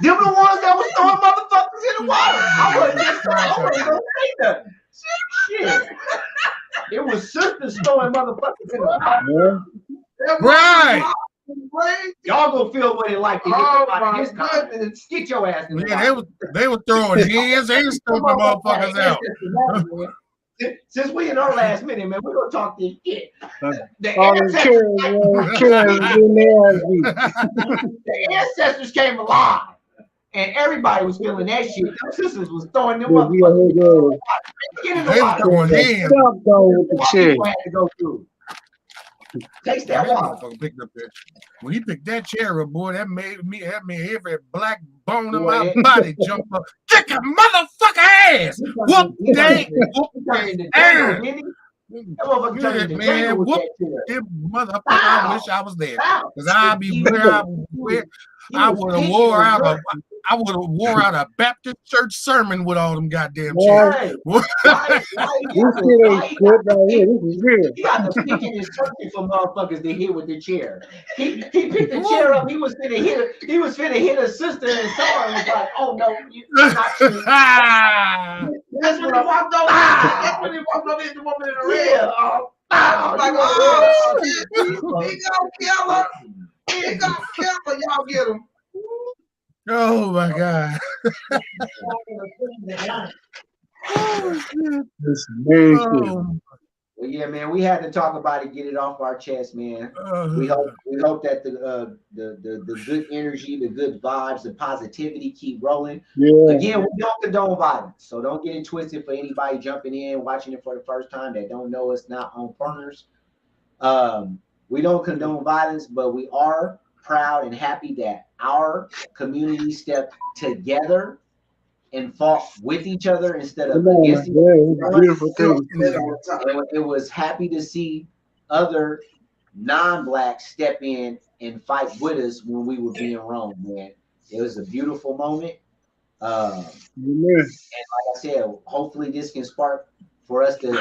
Them the ones that was throwing motherfuckers in the water. I wasn't gonna say nothing. Shit. It was sisters throwing motherfuckers in the water. Yeah. Right. Y'all gonna feel what it like to get somebody this time. Get your ass in the water. They were throwing hands and stumping motherfuckers out. Since we in our last minute, man, we're gonna talk this shit. The ancestors came alive, and everybody was feeling that shit. Them sisters was throwing them motherfuckers. Get in the water. Throwing hands. Had to go through. Taste that water. When he picked that chair up, boy, that made every black bone in my body jump up. Kick a motherfucker ass! Whoop they ass! Man, whoop this motherfucker! I wish I was there, cause I'd be where I would have wore out a Baptist church sermon with all them goddamn chairs. This shit ain't good right here. This is real. He got the picking and searching for motherfuckers to hit with the chair. He picked the chair up. He was finna hit a sister and someone was like, "Oh no, you're not true." That's when he walked over. That's when he walked over hit the woman in the rear. Like, oh shit, he gonna kill her. He gonna kill her. Y'all get him. Oh my God. Well, yeah, man, we had to talk about it, get it off our chest, man. We hope that the good energy, the good vibes, the positivity keep rolling. Yeah. Again, we don't condone violence, so don't get it twisted for anybody jumping in, watching it for the first time that don't know us, not on partners. We don't condone violence, but we are proud and happy that our community stepped together and fought with each other instead of against each other. Beautiful thing. It was happy to see other non-blacks step in and fight with us when we were being wronged, man. It was a beautiful moment. And like I said, hopefully this can spark for us to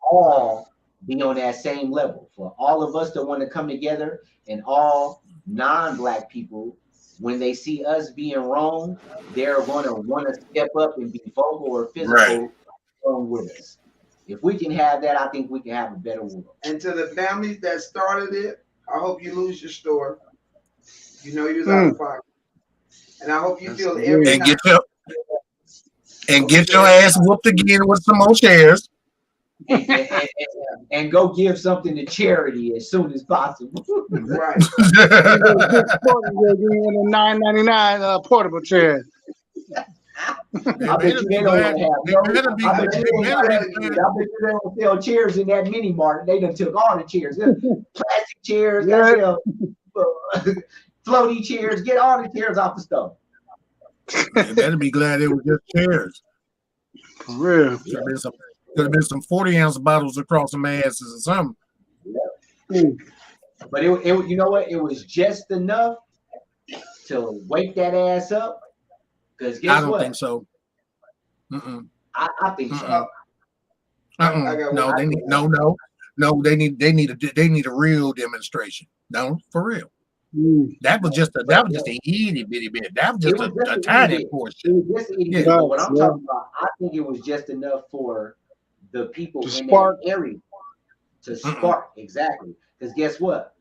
all be on that same level. For all of us to want to come together, and all non-black people, when they see us being wrong, they're going to want to step up and be vocal or physical with us. If we can have that, I think we can have a better world. And to the families that started it, I hope you lose your store. You know you was out of pocket. And I hope you feel every and get your ass whooped again with some more chairs. And go give something to charity as soon as possible. Right. $9.99 portable chair. I bet you they don't sell chairs in that mini mart. They done took all the chairs. Plastic chairs, floaty chairs, get all the chairs off the stove. You better be glad it was just chairs. For real. Could have been some 40-ounce bottles across some asses or something. But it you know what? It was just enough to wake that ass up. Because guess what? I don't think so. I think so. No, they need a real demonstration. No, for real. That was just a itty bitty bit. That was just a tiny portion. It was just itty bitty. What I'm talking about, I think it was just enough for the people in that area to spark. Exactly. Because guess what?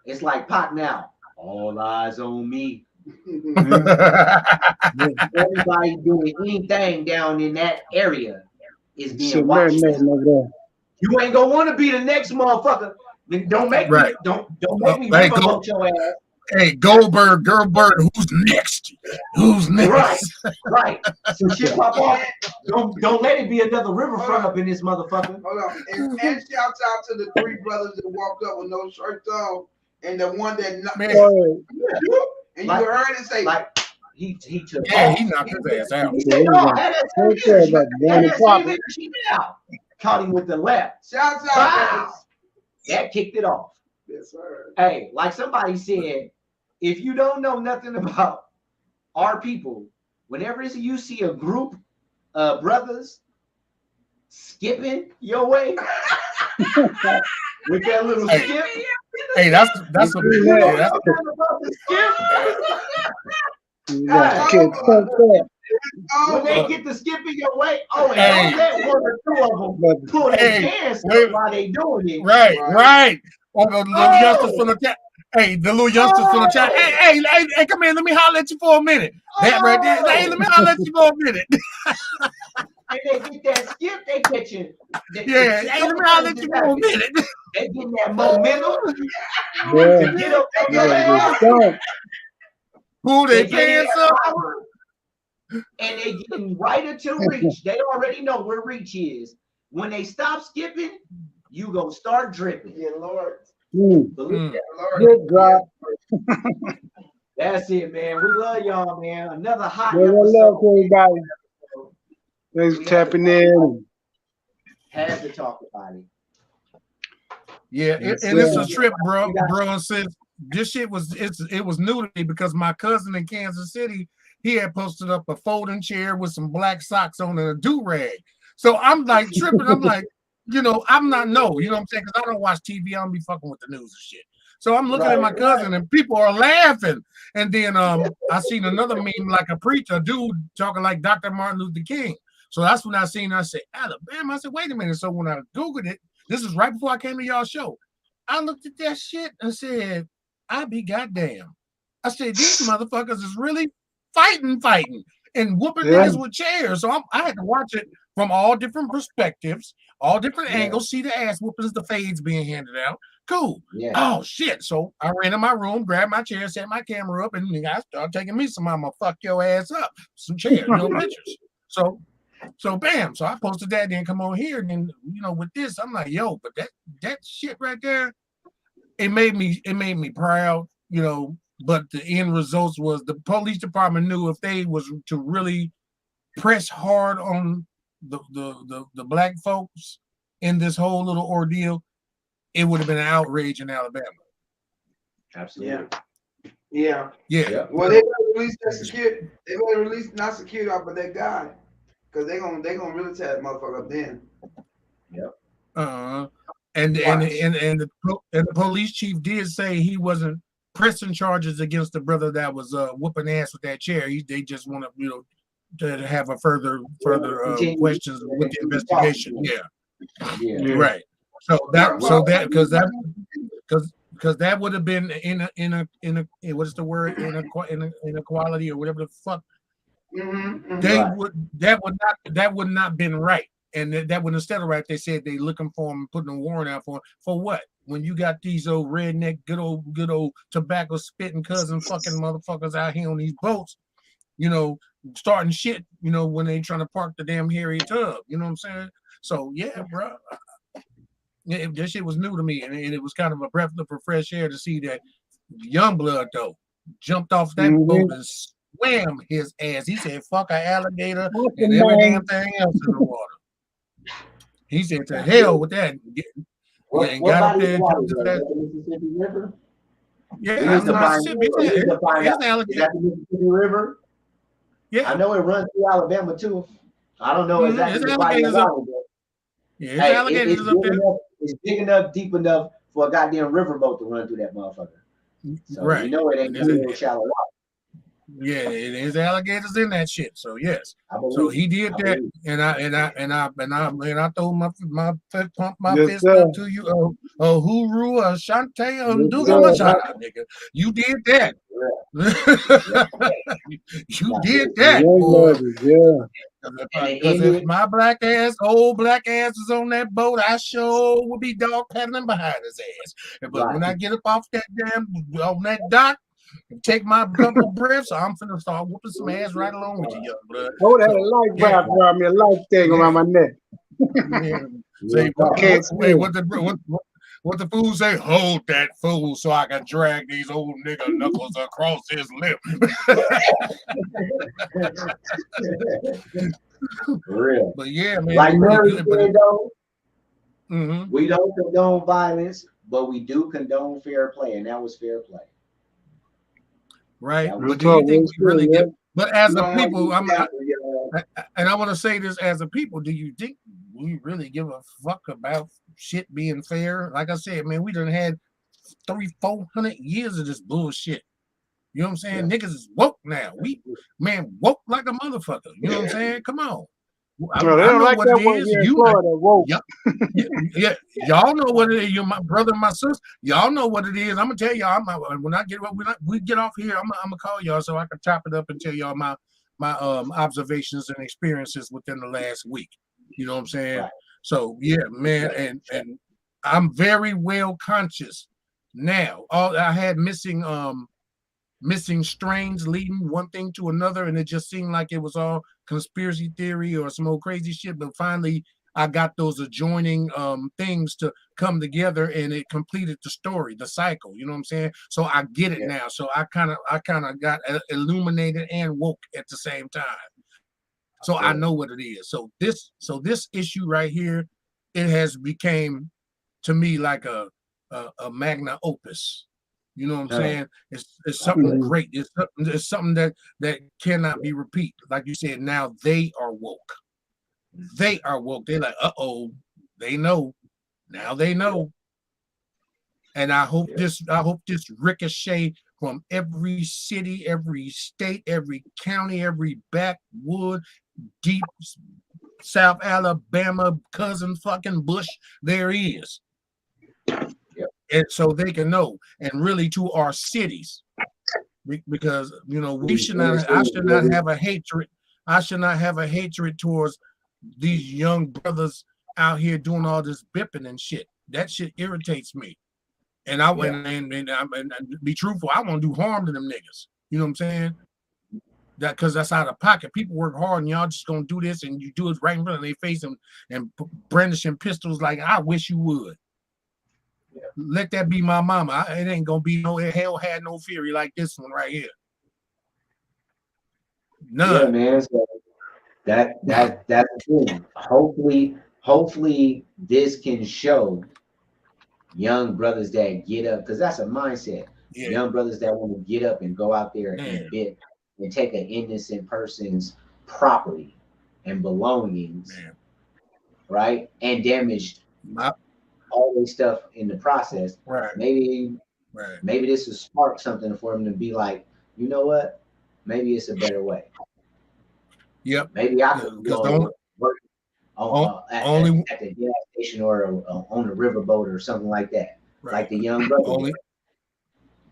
It's like Pac now. All eyes on me. Everybody doing anything down in that area is being watched. You ain't gonna want to be the next motherfucker. Don't make me. Don't make me riverboat your ass. Hey, Goldberg, who's next? Who's next? Right. So shit pop off. Don't let it be another riverfront up in this motherfucker. Hold on. And shouts out to the 3 brothers that walked up with no shirts on, and the one that and you heard it say he took he knocked his ass out. Caught him with the left. Shouts out. That kicked it off. Yes, sir. Hey, like somebody said, if you don't know nothing about our people, whenever you see a group of brothers skipping your way with that little skip. Hey, that's a big one. When they get to skipping your way, and don't let 1 or 2 of them pull their pants up while they doing it. Right. Or the little youngsters from the chat. Hey, the little youngsters from the chat. Hey, come here. Let me holler at you for a minute. That right there. Hey, let me holler at you for a minute. And they get that skip, they catching. Hey, let me holler at you for a minute. They getting that momentum. Yeah. Get up Pull their pants up. And they getting right into reach. They already know where reach is. When they stop skipping, you gonna start dripping. Yeah, Lord. Believe that, Lord. Good drop. That's it, man. We love y'all, man. Another hot Love everybody. Thanks for tapping in. Had to talk about it. Yeah, and it's a trip, bro. And since this shit was new to me because my cousin in Kansas City, he had posted up a folding chair with some black socks on and a do-rag. So I'm like tripping. I'm like, I'm not you know what I'm saying? Because I don't watch TV. I don't be fucking with the news and shit. So I'm looking at my cousin and people are laughing. And then I seen another meme like a preacher, a dude talking like Dr. Martin Luther King. So that's when I said, Alabama. I said, wait a minute. So when I Googled it, this is right before I came to y'all show. I looked at that shit and said, I be goddamn. I said, these motherfuckers is really fighting and whooping niggas with chairs. So I had to watch it from all different perspectives, all different angles, see the ass whoopings, the fades being handed out. Cool. Yeah. Oh, shit. So I ran in my room, grabbed my chair, set my camera up, and I started taking me some, I'm going to fuck your ass up. Some chairs, no pictures. So bam. So I posted that, then come on here. And then, with this, I'm like, yo, but that shit right there, it made me proud, but the end results was the police department knew if they was to really press hard on the black folks in this whole little ordeal, it would have been an outrage in Alabama. Absolutely. Yeah. Well, they better release that security. They better release not security off of that guy, because they gonna really tear that motherfucker up then. Yep. And the police chief did say he wasn't pressing charges against the brother that was whooping ass with that chair. They just want to to have a further questions with the investigation. Yeah. Right. Because that would have been in a what is the word, inequality or whatever the fuck. Mm-hmm. That would not been right. And that would instead of right, they said they looking for him, putting a warrant out for him. For what? When you got these old redneck, good old tobacco spitting cousin fucking motherfuckers out here on these boats, starting shit, when they trying to park the damn hairy tub. You know what I'm saying? So yeah, bro. That shit was new to me, and it was kind of a breath of fresh air to see that Youngblood though jumped off that boat and swam his ass. He said, "Fuck an alligator and every damn thing else in the water." He said, "To hell with that." And got up there and jumped to that Mississippi River. Yeah, that's the Mississippi. Is that the Mississippi River? Yeah, I know it runs through Alabama too. I don't know exactly the body of it. Yeah, alligators up there. It's big enough, deep enough for a goddamn riverboat to run through that motherfucker. So you know it ain't no shallow water. Yeah, there's alligators in that shit. So yes, so he did that, and I throw my pump my Yes, fist sir. up to you. Hooroo, Ashante, Nduga Yes, sir. Mashana, nigga. You did that. You did that, Young boy. ladies, yeah. Because if my old black ass is on that boat, I sure would be dog paddling behind his ass. But when I get up off that on that dock, take my couple breaths, I'm finna start whooping some ass right along with you, young blood. Hold that life wrap around me, a life thing around my neck. Say, Wait, what the fool say? Hold that fool so I can drag these old nigga knuckles across his lip. For real. But yeah, man. Like Mary said, though, mm-hmm. We don't condone violence, but we do condone fair play, and that was fair play. Right. But do you think we really get? But as a people, and I want to say this as a people, do you think we really give a fuck about shit being fair? Like I said, man, we done had 300-400 years of this bullshit. You know what I'm saying? Yeah. Niggas is woke now. We woke like a motherfucker. You know what I'm saying? Come on. I know like what it is. Yeah, y'all know what it is. You're my brother and my sister. Y'all know what it is. I'm gonna tell y'all. When we get off here, I'm gonna call y'all so I can chop it up and tell y'all my observations and experiences within the last week. You know what I'm saying? Right. So yeah, man, and I'm very well conscious now. I had missing strains leading one thing to another, and it just seemed like it was all conspiracy theory or some old crazy shit. But finally, I got those adjoining things to come together, and it completed the story, the cycle. You know what I'm saying? So I get it now. So I kind of got illuminated and woke at the same time. So I know what it is. So this issue right here, it has became to me like a magna opus. You know what I'm saying? It's something great. It's something that cannot be repeated. Like you said, now they are woke. They are woke. They're like, they know. Now they know. And I hope this ricochet from every city, every state, every county, every backwood, deep South Alabama, cousin fucking Bush there is. And so they can know, and really to our cities, because we should not. I should not have a hatred. I should not have a hatred towards these young brothers out here doing all this bipping and shit. That shit irritates me. And and be truthful, I won't do harm to them niggas. You know what I'm saying? That because that's out of pocket. People work hard, and y'all just gonna do this, and you do it right in front of their face and brandishing pistols like I wish you would. Let that be my mama. It ain't gonna be no hell had no fury like this one right here. None. Yeah, man. So that's the thing. Hopefully this can show young brothers that get up, because that's a mindset. Yeah. Young brothers that want to get up and go out there and bit and take an innocent person's property and belongings, right? And damage all this stuff in the process. Right. Maybe this will spark something for them to be like, you know what? Maybe it's a better way. Yep. Maybe I could go work at the gas station or on a riverboat or something like that. Right. Like the young brother.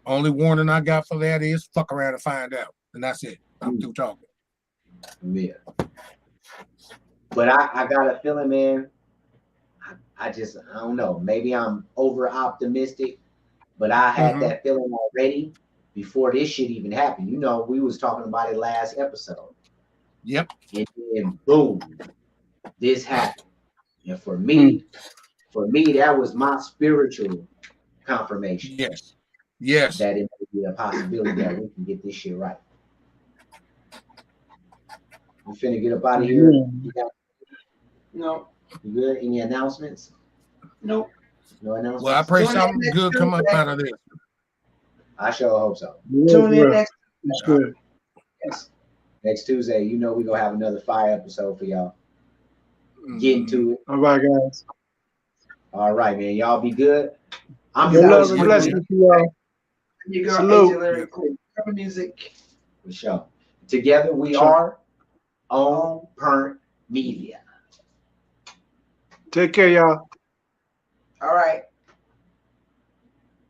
Only warning I got for that is fuck around and find out. And that's it. I'm through talking. Yeah. But I got a feeling, man. I don't know. Maybe I'm over optimistic, but I had that feeling already before this shit even happened. We was talking about it last episode. Yep. And then boom, this happened. And for me, that was my spiritual confirmation. Yes. That it may be a possibility that we can get this shit right. We finna get up out of here. No. You good? Any announcements? Nope. No announcements. Well, I pray something good come up out of this. I sure hope so. Tune in next Tuesday. Next Tuesday, we're gonna have another fire episode for y'all. Get into it. All right, guys. All right, man. Y'all be good. I'm love and blessings to y'all. You go, Salute. Cover music. For sure. Together we are On Point Media. Take care, y'all. All right.